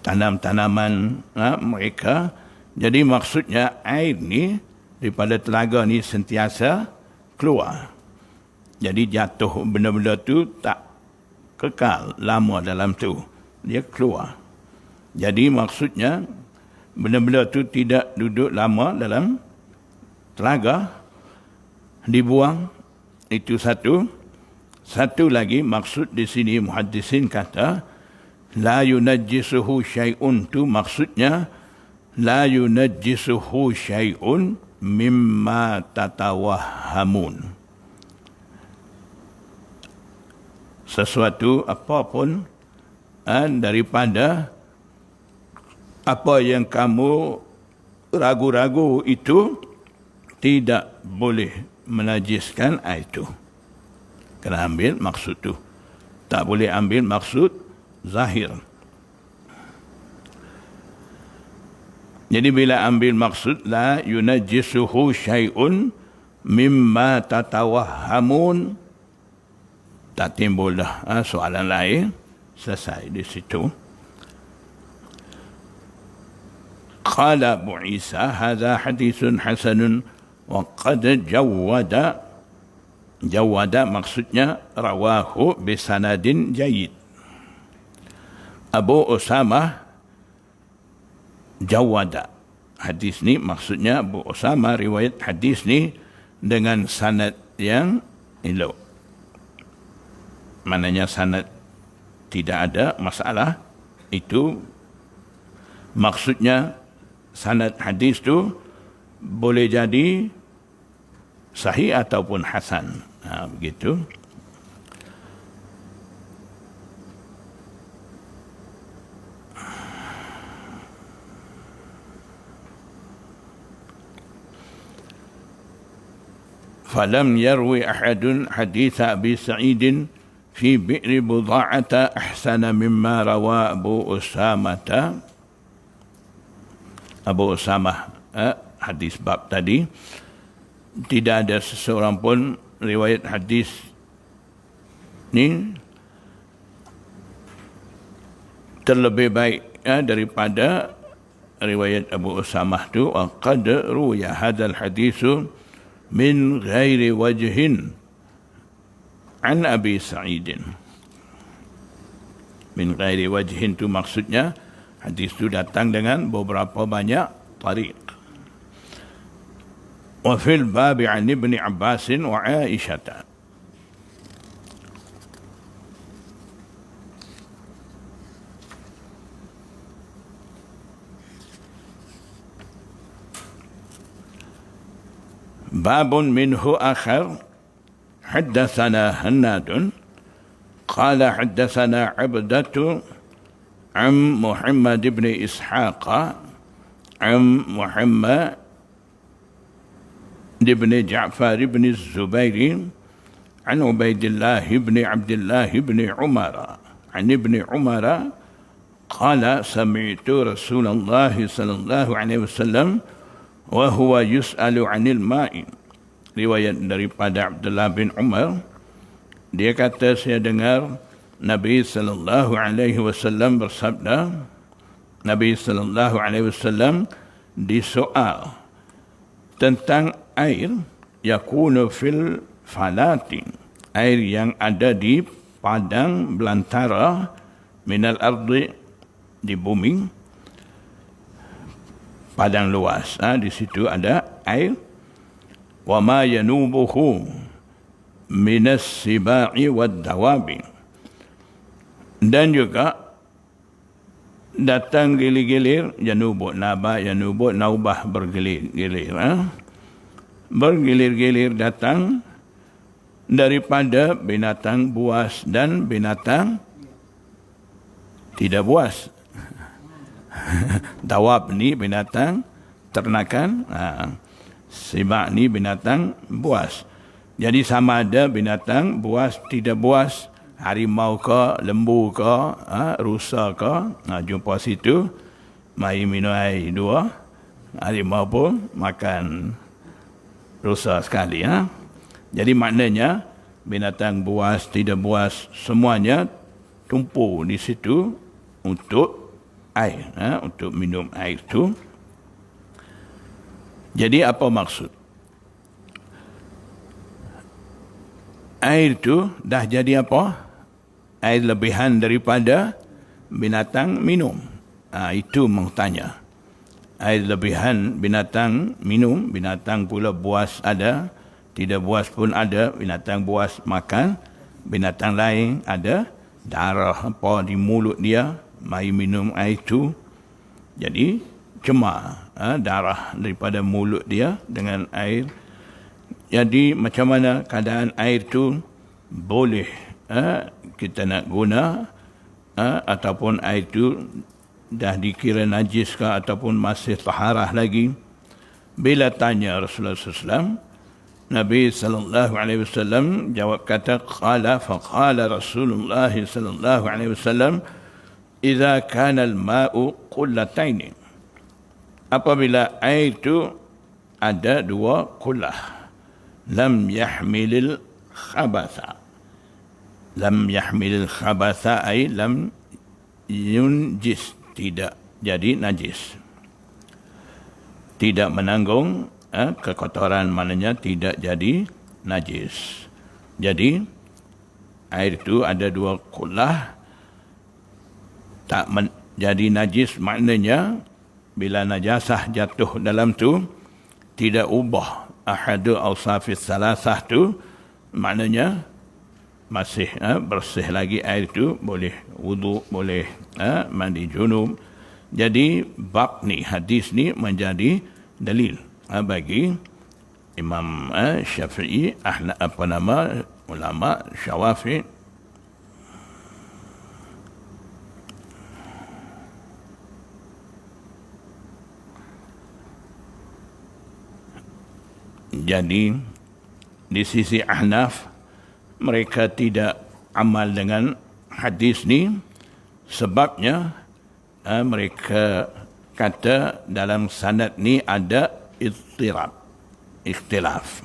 tanam-tanaman mereka. Jadi maksudnya air ni daripada telaga ni sentiasa keluar. Jadi jatuh benda-benda tu tak kekal lama dalam tu, dia keluar. Jadi maksudnya benda-benda tu tidak duduk lama dalam telaga, dibuang. Itu satu. Satu lagi maksud di sini muhaddisin kata la yunajjisuhu syai'un, tu maksudnya la yunajjisuhu syai'un mimma tatawahhamun. Sesuatu apapun daripada apa yang kamu ragu-ragu itu tidak boleh menajiskan air itu. Kena ambil maksud tu. Tak boleh ambil maksud zahir. Jadi bila ambil maksud la yunajjisuhu syai'un mimma tatawahhamun, tak timbul dah soalan lain, selesai di situ. Qala Abu Isa hadza hadithun hasanun wa qad jawada maksudnya rawahu bisanadin jayyid. Abu Usamah jawada hadis ni, maksudnya Abu Usamah riwayat hadis ni dengan sanad yang elok. Maknanya sanad tidak ada masalah. Itu maksudnya sanad hadis tu boleh jadi sahih ataupun hasan. Begitu. Falam yarwi ahadun hadits Abi Sa'id fi bi'r Budha'ata ahsana mimma rawa Abu Usamah. Abu Usamah, hadis bab tadi, tidak ada seseorang pun riwayat hadis ni terlebih baik daripada riwayat Abu Usamah tu. Qad ruya hadzal hadisu min ghairi wajhin an Abi Sa'id. Min ghairi wajhin tu maksudnya hadis itu datang dengan beberapa banyak tariq. Wa fil bab an Ibn Abbas wa Aisyah. باب منه آخر حدثنا هناد قال حدثنا عبدة عن محمد بن إسحاق عن محمد بن جعفر بن الزبير عن عبيد الله بن عبد الله بن عمر عن ابن عمر قال سمعت رسول الله صلى الله عليه وسلم وهو يسأل عن الماء. Riwayat daripada Abdullah bin Umar, dia kata saya dengar Nabi sallallahu alaihi wasallam bersabda, Nabi sallallahu alaihi wasallam disoal tentang air yakunu fil falatin, air yang ada di padang belantara minal ardi, di bumi, padang luas. Di situ ada air. Wa ma yanubuhu minas sibai wad dawabi. Dan juga datang gilir-gilir, yanubut naubah bergilir-gilir. Bergilir-gilir datang daripada binatang buas dan binatang tidak buas. Dawab ni binatang ternakan, sibak ni binatang buas. Jadi sama ada binatang buas tidak buas, harimau ke, lembu ke, rusa ke, jumpa situ, mai minum air dua, harimau pun makan rusa sekali. Jadi maknanya binatang buas tidak buas semuanya tumpu di situ untuk air, untuk minum air itu. Jadi apa maksud? Air itu dah jadi apa? Air lebihan daripada binatang minum. Itu mau tanya. Air lebihan binatang minum, binatang pula buas ada, tidak buas pun ada, binatang buas makan, binatang lain ada, darah apa di mulut dia, mai minum air itu. Jadi cemar darah daripada mulut dia dengan air. Jadi macam mana keadaan air itu boleh kita nak guna, ataupun air itu dah dikira najis ke ataupun masih taharah lagi? Bila tanya Rasulullah SAW, Nabi sallallahu alaihi wasallam jawab kata, qala faqala Rasulullah sallallahu alaihi wasallam, idza kana al-ma'u qullataini, apabila air itu ada dua qullah, lam yahmilil khabatha. Lam yahmilil khabatha ay lam yunjis, tidak jadi najis, tidak menanggung kekotoran, maknanya tidak jadi najis. Jadi air itu ada dua qullah, tak jadi najis, maknanya bila najasah jatuh dalam tu tidak ubah ahadu awsafis salasah tu, maknanya masih bersih lagi air itu, boleh wudu, boleh mandi junub. Jadi bab ni, hadis ni menjadi dalil bagi Imam Syafi'i, ulama Syafi'i. Jadi di sisi Ahnaf, mereka tidak amal dengan hadis ni, sebabnya mereka kata dalam sanad ni ada ikhtilaf.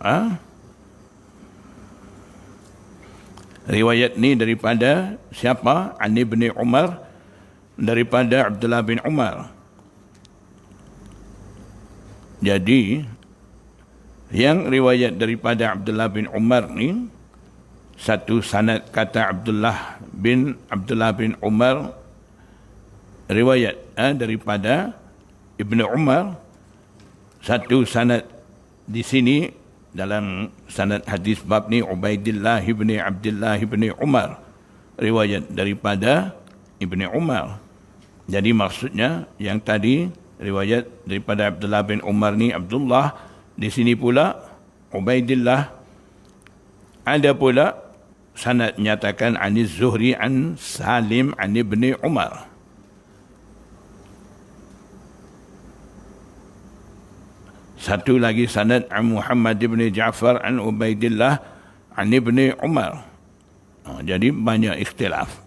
Riwayat ni daripada siapa? An Ibni Umar, daripada Abdullah bin Umar. Jadi yang riwayat daripada Abdullah bin Umar ni, satu sanad kata Abdullah bin Umar, riwayat daripada Ibnu Umar. Satu sanad di sini dalam sanad hadis bab ni Ubaidillah bin Abdullah bin Umar, riwayat daripada Ibnu Umar. Jadi maksudnya yang tadi riwayat daripada Abdullah bin Umar ni Abdullah, di sini pula Ubaidillah. Ada pula sanad nyatakan Aniz Zuhri an Salim an Ibni Umar. Satu lagi sanad an Muhammad ibn Ja'far an Ubaidillah an Ibni Umar. Jadi banyak ikhtilaf.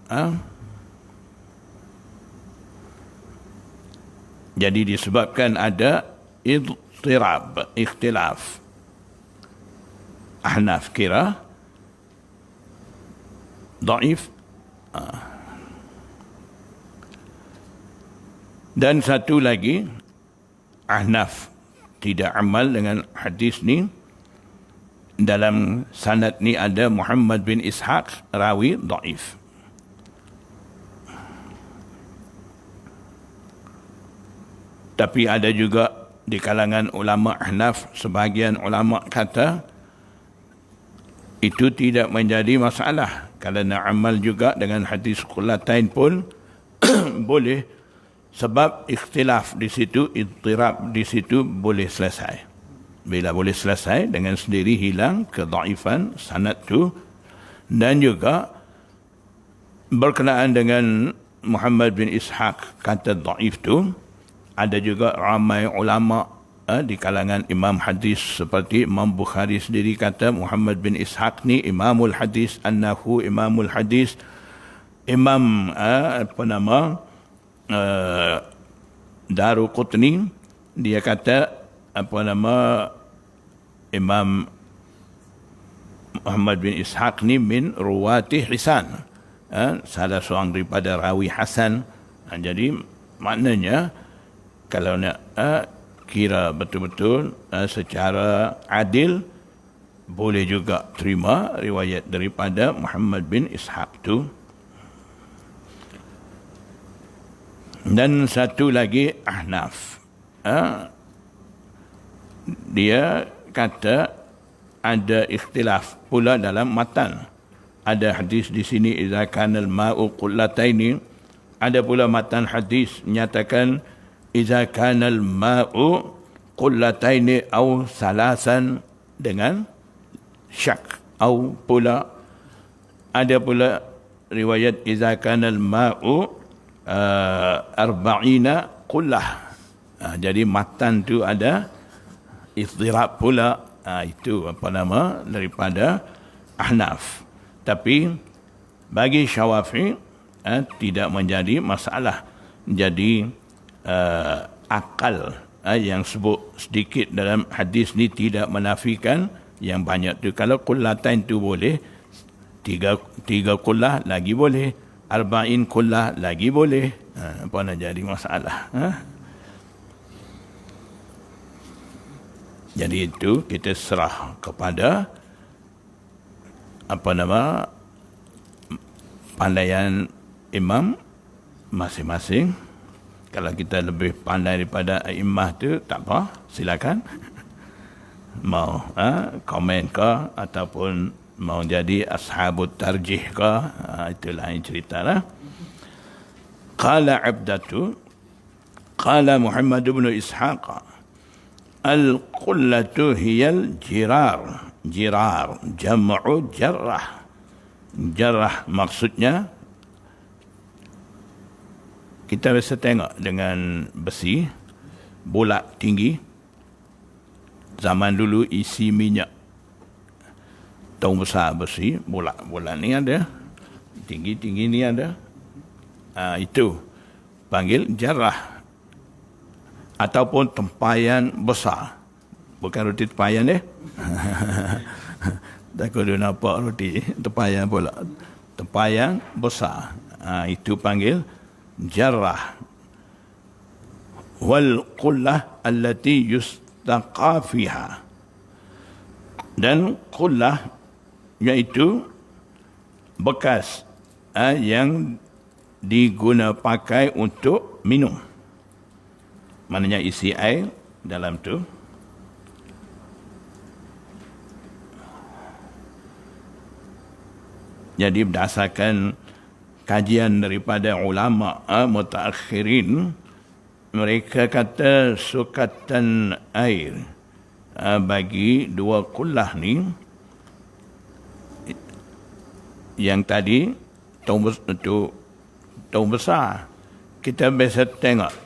Jadi disebabkan ada ikhtilaf. Ahnaf kira dhaif, Dan satu lagi, Ahnaf tidak amal dengan hadis ni. Dalam sanad ni ada Muhammad bin Ishaq, rawi dhaif. Tapi ada juga di kalangan ulama Ahnaf, sebahagian ulama kata itu tidak menjadi masalah. Kerana amal juga dengan hadis qullatain pun boleh, sebab ikhtilaf di situ, idtirab di situ boleh selesai. Bila boleh selesai, dengan sendiri hilang kedhaifan sanad tu. Dan juga berkenaan dengan Muhammad bin Ishaq kata dhaif tu, ada juga ramai ulama di kalangan imam hadis seperti Imam Bukhari sendiri kata Muhammad bin Ishaq ni imamul hadis, annahu imamul hadis. Imam Daruqutni dia kata Imam Muhammad bin Ishaq ni min ruwati Hisan, salah seorang daripada rawi Hasan. Jadi maknanya kalau nak kira betul-betul secara adil, boleh juga terima riwayat daripada Muhammad bin Ishaq tu. Dan satu lagi Ahnaf, dia kata ada ikhtilaf pula dalam matan. Ada hadis di sini idza kana al-ma'u qullataini, ada pula matan hadis menyatakan idza kana al-ma'u qullataini au salasan dengan syak, au pula ada pula riwayat idza kana al-ma'u arba'ina qullah. Jadi matan tu ada istirab pula. Itu daripada Ahnaf. Tapi bagi Syafi'i tidak menjadi masalah. Jadi akal yang sebut sedikit dalam hadis ni tidak menafikan yang banyak tu. Kalau qullatain tu boleh, tiga qullah lagi boleh, arba'in qullah lagi boleh. Apa nak jadi masalah? Jadi itu kita serah kepada pandaian imam masing-masing. Kalau kita lebih pandai daripada imam tu, tak apa, silakan. Mau komen ke ataupun mau jadi ashabut tarjih ke, itu lain cerita lah. Qala Abdatu, qala Muhammad bin Ishaq, al-qullatu hiyal jirar. Jirar jam'u jarrah. Jarrah maksudnya, kita biasa tengok dengan besi bulat tinggi. Zaman dulu isi minyak, tong besar besi bulat ni ada, tinggi ni ada. Itu panggil jarrah. Ataupun tempayan besar, bukan roti tempayan takut dia nampak roti tempayan pula. Tempayan besar, itu panggil jarrah. Wal qullah allati yustaqa fiha, dan qullah iaitu bekas yang diguna pakai untuk minum. Maknanya isi air dalam tu. Jadi berdasarkan kajian daripada ulama mutaakhirin, mereka kata sukatan air bagi dua qullah ni, yang tadi tong besar, kita biasa tengok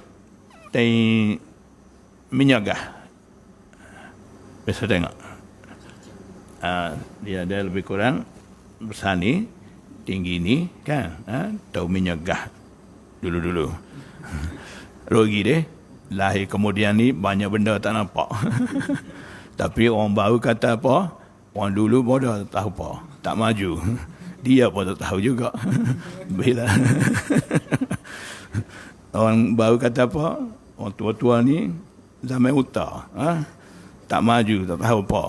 minyak gas, biasa tengok dia ada lebih kurang besar ni, tinggi ni kan, tahu minyak gas dulu rugi deh lahir kemudian ni banyak benda tak nampak. Tapi orang baru kata apa, orang dulu bodoh tak tahu apa, tak maju, dia pun tak tahu juga. Bila Orang baru kata apa? Orang tua-tua ni zaman utah. Tak maju, tak tahu apa.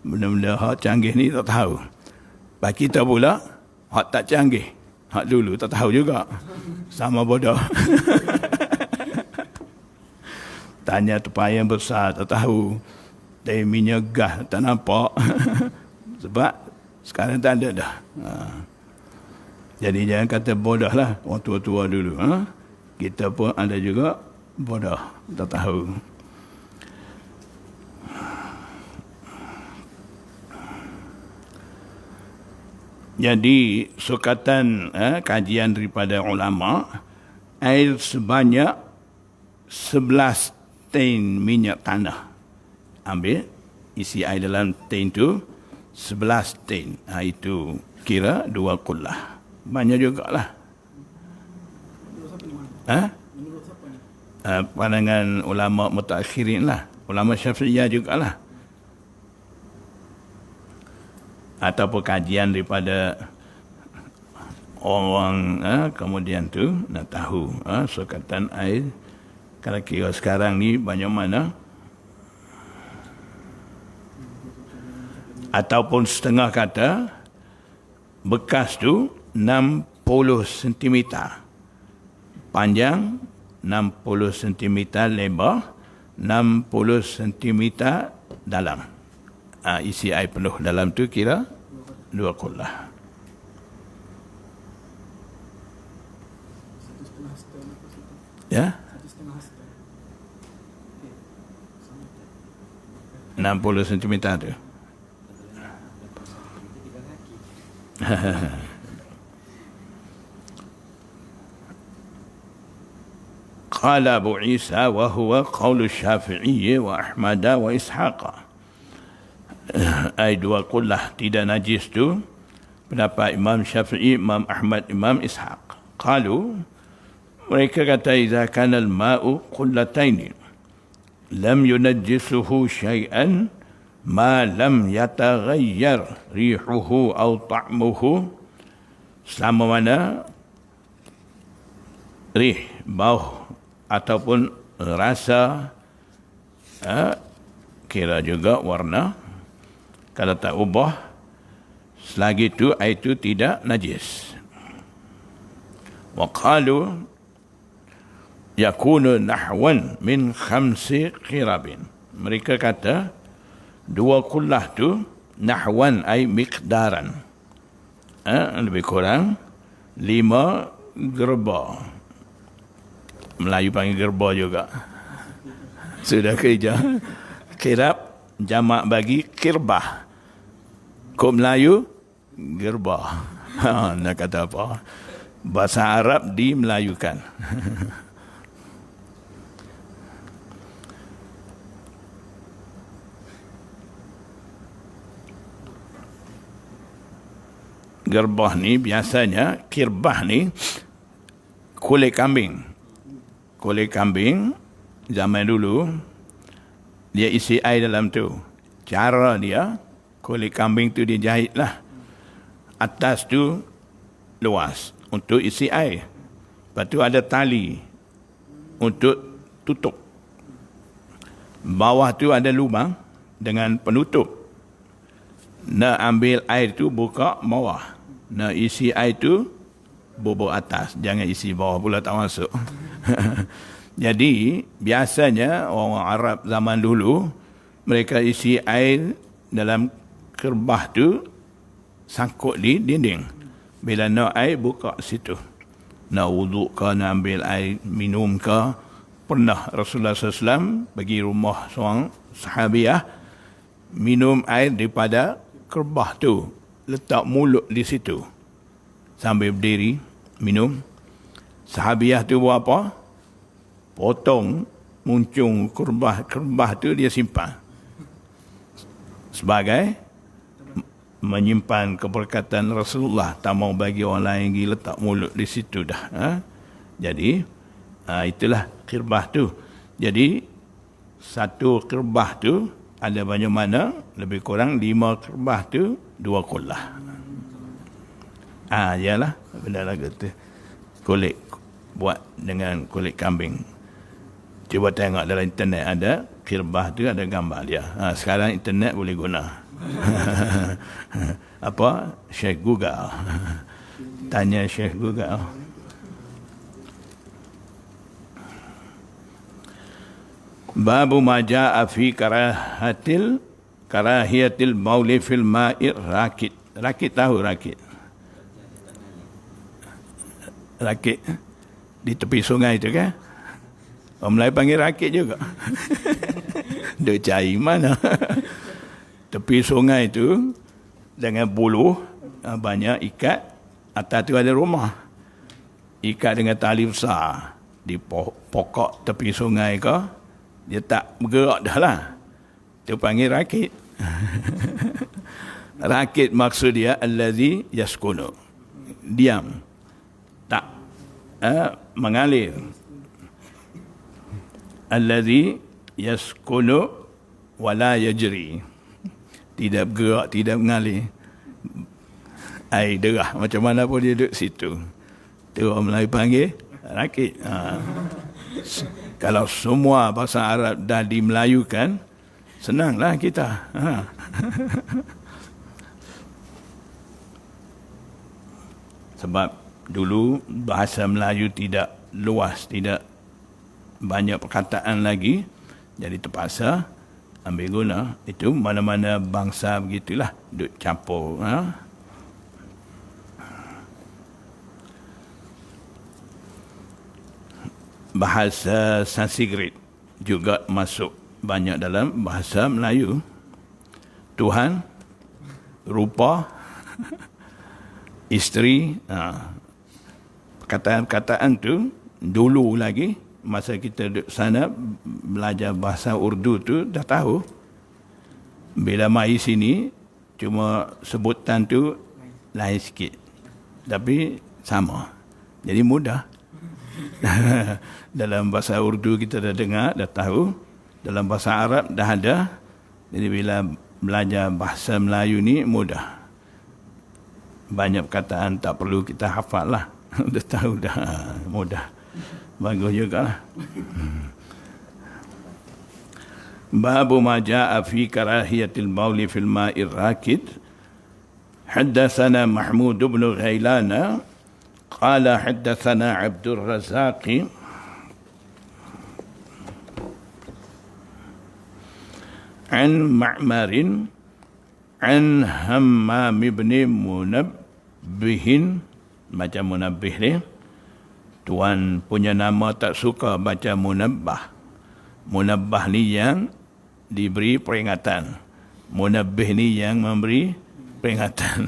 Benda-benda hak canggih ni tak tahu. Bagi kita pula, hak tak canggih. Hak dulu tak tahu juga. Sama bodoh. Tanya tupai yang besar, tak tahu. Dari minyak gas, tak nampak. Sebab sekarang tak ada dah. Jadi jangan kata bodoh lah orang tua-tua dulu. Kita pun ada juga bodoh, tak tahu. Jadi sukatan kajian daripada ulama, air sebanyak 11 tin minyak tanah. Ambil, isi air dalam tin tu 11 tin. Itu kira 2 kullah. Banyak jugalah. Pandangan ulama mutakhirin lah. Ulama Syafi'iyah jugalah. Ataupun kajian daripada orang kemudian tu nak tahu sukatan air. Kalau kira sekarang ni banyak mana, ataupun setengah kata bekas tu 60 cm panjang, 60 cm lebar, 60 cm dalam. Isi air penuh dalam tu kira 2 kullah. Ya? 60 cm tu. Qala Abu Isa wa huwa qaulu Syafi'i wa Ahmad wa Ishaq. Air 2 kullah tidak najis tu pendapat Imam Syafi'i, Imam Ahmad, Imam Ishaq. Qalu, mereka kata idza kana al-ma'u qullataini lam yunajjisuhu syai'an ma lam yataghayyar rihuhu aw ta'muhu, selama mana rih, bau ataupun rasa, kira juga warna, kalau tak ubah, selagi itu air itu tidak najis. Wa qalu yakunu nahwan min 5 qirabin. Mereka kata 2 kullah tu nahwan ay miqdaran, lebih kurang 5 gerba. Melayu panggil gerba juga. Sudah kerja. Kirab jamak bagi kirbah. Kok Melayu gerba. Nak kata apa? Bahasa Arab dimelayukan. Gerbah ni biasanya, kirbah ni kulit kambing. Kulit kambing zaman dulu dia isi air dalam tu. Cara dia, kulit kambing tu dia jahit lah. Atas tu luas untuk isi air. Lepas tu ada tali untuk tutup. Bawah tu ada lubang dengan penutup. Nak ambil air tu buka bawah. Nak isi air tu bubur atas. Jangan isi bawah pula, tak masuk. Jadi biasanya orang Arab zaman dulu mereka isi air dalam kerbah tu, sangkut di dinding. Bila nak air buka situ. Nak wuduk ke, nak ambil air minum ke. Pernah Rasulullah SAW pergi rumah seorang sahabiah, minum air daripada kerbah tu, letak mulut di situ sambil berdiri minum. Sahabiah tu buat apa? Potong muncung kerbah tu, dia simpan sebagai menyimpan keberkatan Rasulullah. Tak mau bagi orang lain pergi letak mulut di situ dah. Jadi itulah kerbah tu. Jadi satu kerbah tu ada banyak mana, lebih kurang 5 kerbah tu 2 kullah. Yalah, benda lagu tu. Kulit buat dengan kulit kambing. Cuba tengok dalam internet ada kirbah tu, ada gambar dia. Sekarang internet boleh guna. Apa? Syekh Google. Tanya Syekh Google. Babu ma jaa fi karahiyatil bauli fil ma'ir rakit. Rakit tahu rakit? Rakit di tepi sungai tu kan? Orang Melayu panggil rakit juga. Dia cari mana? Tepi sungai tu dengan buluh, banyak ikat. Atas tu ada rumah. Ikat dengan tali besar. Di pokok tepi sungai ke, dia tak bergerak dah lah. Dia panggil rakit. Rakit maksud dia allazi yaskunu. Diam. Tak mengalir. Allazi yaskunu wala yajri. Tidak bergerak, tidak mengalir. Air derah macam mana pun dia duduk situ. Tu orang Melayu panggil rakit. Kalau semua bahasa Arab dah dimelayukan, senanglah kita. Sebab dulu bahasa Melayu tidak luas, tidak banyak perkataan lagi, jadi terpaksa ambil guna. Itu mana-mana bangsa begitulah, duk campur. Bahasa Sanskrit juga masuk banyak dalam bahasa Melayu. Tuhan, rupa, isteri. Perkataan-perkataan tu dulu lagi, masa kita duduk sana belajar bahasa Urdu tu dah tahu. Bila mai sini cuma sebutan tu lain sikit, tapi sama, jadi mudah. Dalam bahasa Urdu kita dah dengar, dah tahu. Dalam bahasa Arab dah ada. Jadi bila belajar bahasa Melayu ni mudah. Banyak perkataan tak perlu kita hafal lah. Dah tahu dah, mudah. Bagus juga lah. Babu ma jaa fi karahiyatil bauli fil ma'ir rakid. Haddathana Mahmud bin Ghailana قال حدثنا عبد الرزاق عن معمر عن همام بن منبه, macam Munabbih ni, tuan punya nama tak suka baca Munabbah. Munabbah ni yang diberi peringatan, Munabbih ni yang memberi peringatan.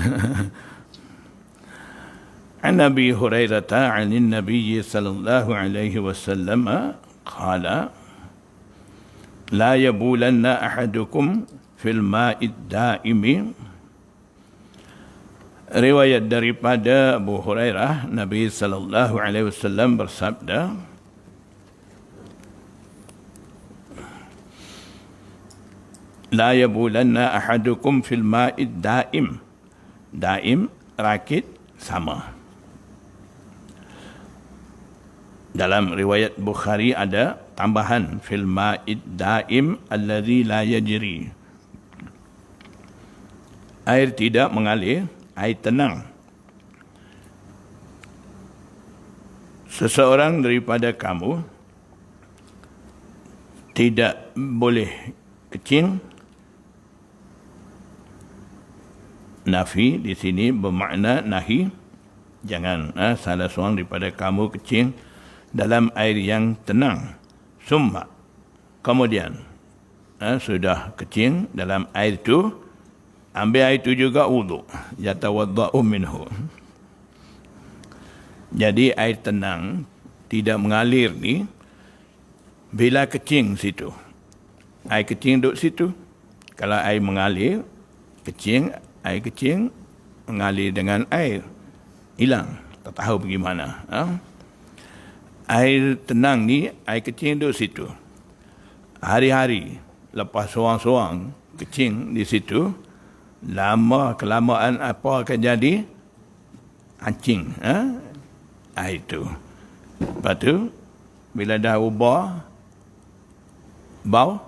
عن أبي هريرة عن النبي صلى الله عليه وسلم قال لا يبولن أحدكم في الماء الدائم. Riwayat daripada Abu Hurairah, Nabi sallallahu alaihi wasallam bersabda, la yabulanna ahadukum fil ma'id daim. Daim rakit sama. Dalam riwayat Bukhari ada tambahan fil ma'id daim allazi la yajri. Air tidak mengalir, air tenang. Seseorang daripada kamu tidak boleh kencing. Nafi di sini bermakna nahi. Jangan salah seorang daripada kamu kencing dalam air yang tenang. Summa, kemudian sudah kencing dalam air itu, ambil air itu juga wudu. Yatawadda'u minhu. Jadi air tenang tidak mengalir ni, bila kencing situ, air kencing duduk situ. Kalau air mengalir, kencing, air kencing mengalir dengan air, hilang, tak tahu bagaimana. Air tenang ni, air kencing duduk situ. Hari-hari lepas seorang-seorang kencing di situ, lama kelamaan apa akan jadi? Hancing air itu. Lepas tu bila dah ubah bau,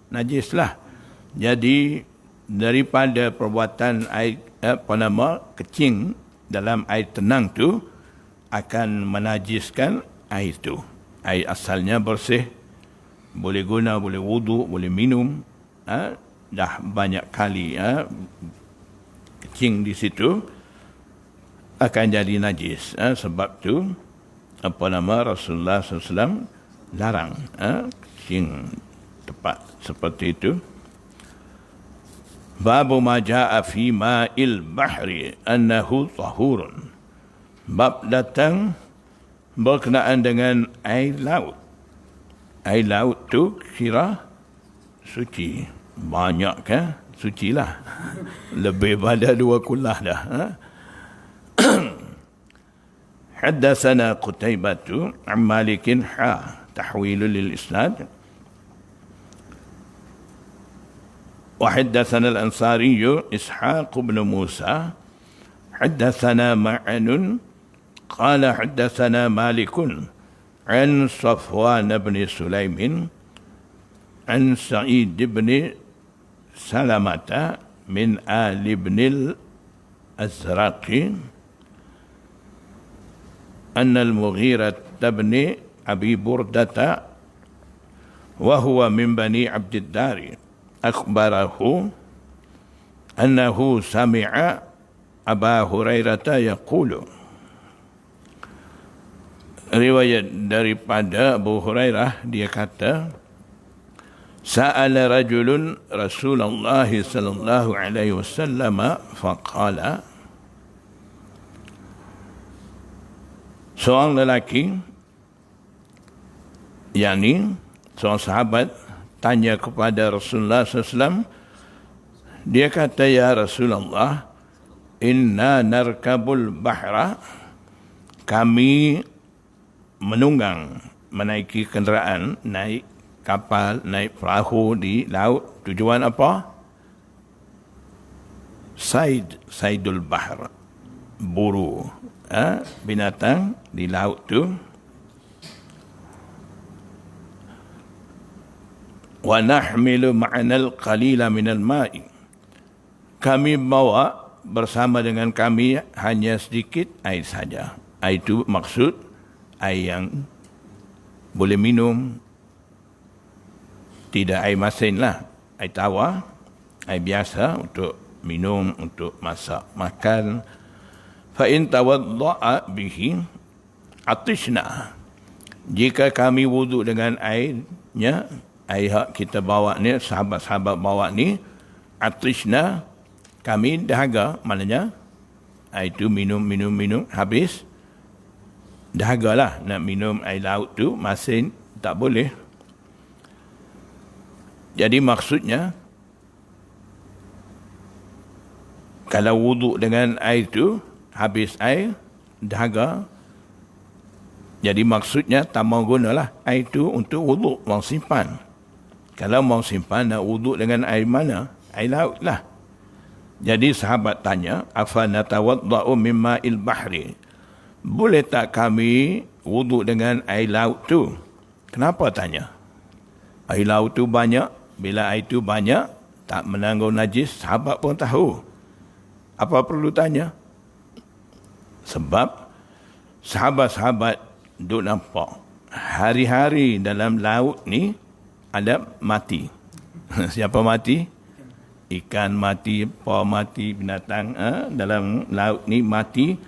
najis lah. Jadi daripada perbuatan air kecing dalam air tenang tu akan menajiskan air tu. Air asalnya bersih, boleh guna, boleh wuduk, boleh minum. Dah banyak kali kecing di situ akan jadi najis. Sebab tu Rasulullah SAW larang kecing tepat seperti itu. Babu ma jaa fi ma'il bahri annahu tahurun. Bab datang berkenaan dengan air laut. Air laut tu kira suci. Banyak kan? Suci lah. Lebih pada 2 kulah dah. Haddatsana Qutaibah an Malikin tahwilul lil isnad. وحدثنا الأنصاري إسحاق بن موسى حدثنا معن قال حدثنا مالك عن صفوان بن سليم عن سعيد بن سلمة من آل بن الأزرق أن المغيرة بن أبي بردة وهو من بني عبد الدار أخبره أنه سمع أبا هريرة يقول. Riwayat daripada Abu Hurairah, dia kata, Sa'ala rajulun Rasulullah sallallahu alaihi wasallam faqala. Seorang lelaki, yakni seorang sahabat, tanya kepada Rasulullah SAW. Dia kata, Ya Rasulullah, inna narkabul bahra. Kami menunggang, menaiki kenderaan, naik kapal, naik perahu di laut. Tujuan apa? Saidul bahr. Buru binatang di laut tu. Wa nahmilu ma'anal qalila minal ma'i. Kami bawa bersama dengan kami hanya sedikit air saja. Air itu maksud air yang boleh minum, tidak air masin lah, air tawar, air biasa untuk minum, untuk masak, makan. Fa in tawadda'a bihi atishna. Jika kami wuduk dengan airnya, air yang kita bawa ni, sahabat-sahabat bawa ni, atishna, kami dahaga. Maknanya air tu minum, habis dahaga lah. Nak minum air laut tu, masin tak boleh. Jadi maksudnya, kalau wuduk dengan air tu, habis air, dahaga. Jadi maksudnya tak mau gunalah air tu untuk wuduk, mau simpan. Kalau mau simpan, nak wuduk dengan air mana? Air laut lah. Jadi sahabat tanya, afa natawadda'u mimma il bahri. Boleh tak kami wuduk dengan air laut tu? Kenapa tanya? Air laut tu banyak. Bila air tu banyak, tak menanggung najis, sahabat pun tahu. Apa perlu tanya? Sebab sahabat-sahabat duk nampak hari-hari dalam laut ni ada mati. Siapa mati? Ikan mati, apa mati, binatang dalam laut ni mati.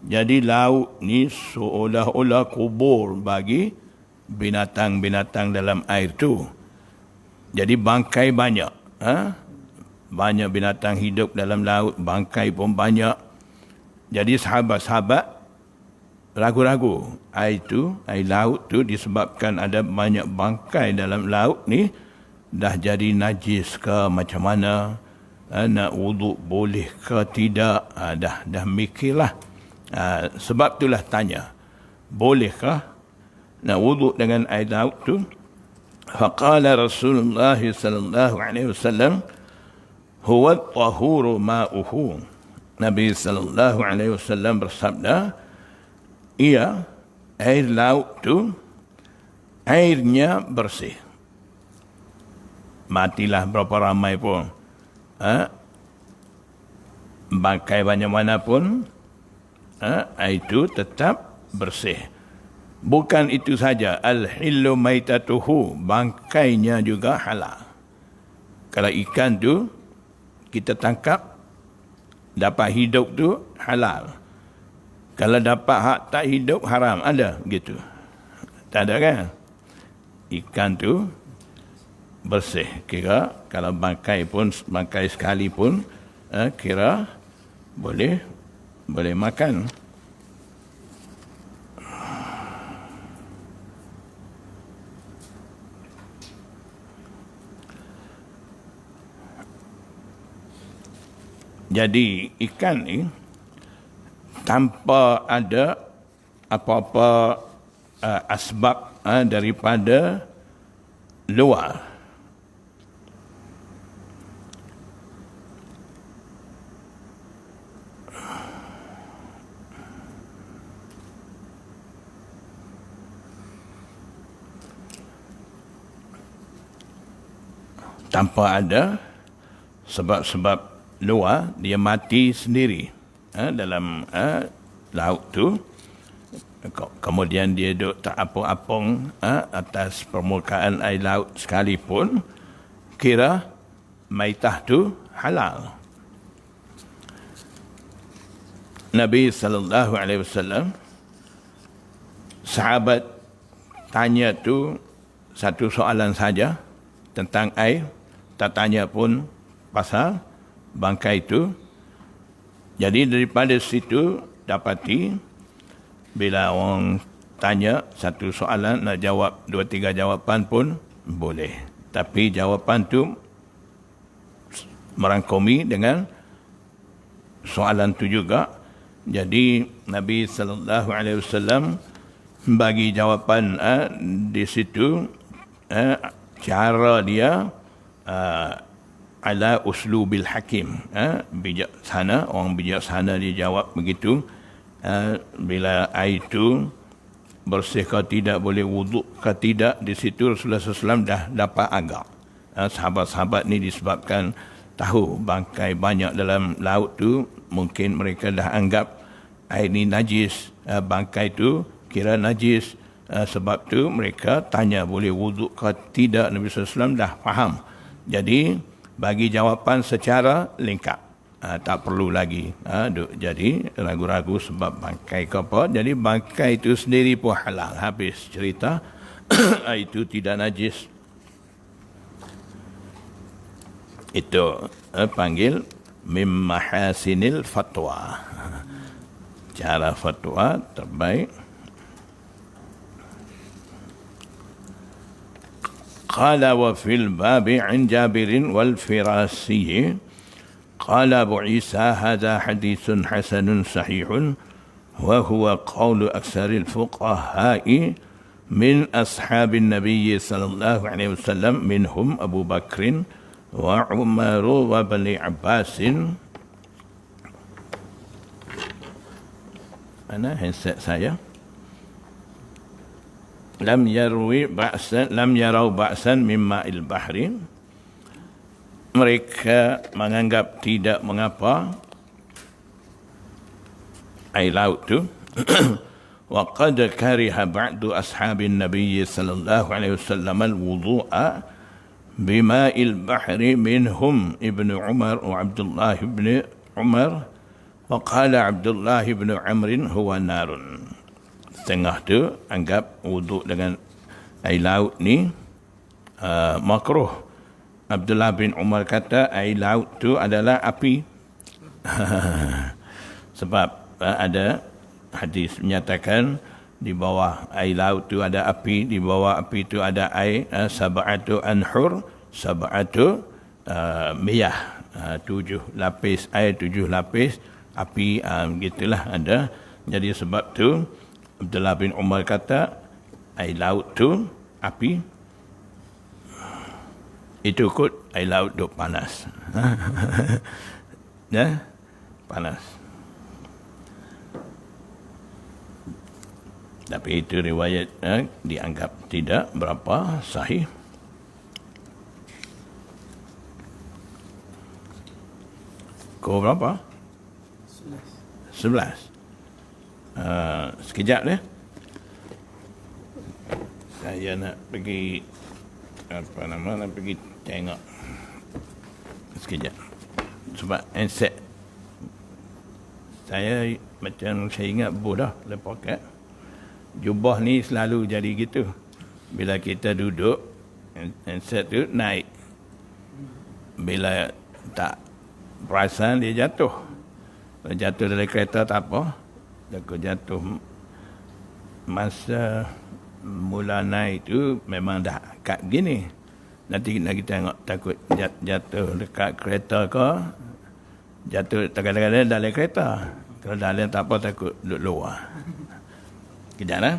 Jadi laut ni seolah-olah kubur bagi binatang-binatang dalam air tu. Jadi bangkai banyak. Banyak binatang hidup dalam laut, bangkai pun banyak. Jadi sahabat-sahabat ragu-ragu. Air laut tu disebabkan ada banyak bangkai dalam laut ni, dah jadi najis ke macam mana, nak wuduk boleh ke tidak, dah mikirlah. Sebab itulah tanya, bolehkah nak wuduk dengan air laut tu? Faqala Rasulullah sallallahu alaihi wasallam, huwa at-tahuru ma'uhu. Nabi sallallahu alaihi wasallam bersabda, ia air laut tu airnya bersih. Matilah berapa ramai pun, bangkai banyak mana pun, air itu tetap bersih. Bukan itu saja, al-hillu maitatuhu, bangkainya juga halal. Kalau ikan tu kita tangkap dapat hidup tu halal. Kalau dapat hak tak hidup haram, ada gitu. Tak ada kan? Ikan tu bersih. Kira kalau bangkai sekali pun kira boleh makan. Jadi ikan ni tanpa ada apa-apa asbab daripada luar, tanpa ada sebab-sebab luar, dia mati sendiri dalam laut tu. Kemudian dia duduk tak apung-apung atas permukaan air laut sekalipun, kira maitah tu halal. Nabi SAW, sahabat tanya tu satu soalan saja tentang air, tak tanya pun pasal bangkai itu. Jadi daripada situ dapati bila orang tanya satu soalan nak jawab 2-3 jawapan pun boleh, tapi jawapan tu merangkumi dengan soalan tu juga. Jadi Nabi SAW bagi jawapan di situ, cara dia ala uslubil hakim, bijaksana. Orang bijaksana dia jawab begitu. Bila air itu bersih ke tidak, boleh wuduk ke tidak, di situ Rasulullah SAW dah dapat agak. Sahabat-sahabat ni disebabkan tahu bangkai banyak dalam laut tu, mungkin mereka dah anggap air ni najis, bangkai tu kira najis. Sebab tu mereka tanya boleh wuduk ke tidak. Nabi SAW dah faham. Jadi bagi jawapan secara lengkap, tak perlu lagi jadi ragu-ragu sebab bangkai ke apa. Jadi bangkai itu sendiri pun halal. Habis cerita. Itu tidak najis. Itu panggil mim mahasinil fatwa, cara fatwa terbaik. قال وفي الباب عن جابر والفراسي قال أبو عيسى هذا حديث حسن صحيح وهو قول أكثر الفقهاء من أصحاب النبي صلى الله عليه وسلم منهم أبو بكر وعمر وابن عباس. أنا هنسأل saya. Lam yarau ba'san mimma il-bahri. Mereka menganggap tidak mengapa air laut tu. Wa qad kariha ba'du ashabin nabiy sallallahu alaihi wasallam al-wudu'a bima'il bahri minhum Ibn Umar wa Abdullah ibn Umar wa qala Abdullah ibn Amr huwa narun. Setengah tu anggap wuduk dengan air laut ni makruh. Abdullah bin Umar kata air laut tu adalah api. Sebab ada hadis menyatakan di bawah air laut tu ada api, di bawah api tu ada air, sab'atu anhur, sab'atu miyah, 7 lapis air, 7 lapis api, gitulah ada. Jadi sebab tu Abdullah bin Umar kata air laut tu api. Itu kot air laut duk panas. Panas. Tapi itu riwayat dianggap tidak berapa sahih. Kau berapa? 11. Sekejap deh. Saya nak pergi nak pergi tengok. Sekejap. Sebab handset saya macam saya ingat dah dalam poket. Jubah ni selalu jadi gitu. Bila kita duduk, handset tu naik. Bila tak perasan dia jatuh. Kalau jatuh dari kereta tak apa. Kalau jatuh masa mula naik tu memang dah kat gini. Nanti lagi tengok takut jatuh dekat kereta ke. Jatuh kadang-kadang dalam kereta. Kalau dalam tak apa takut duduk luar. Kejap lah.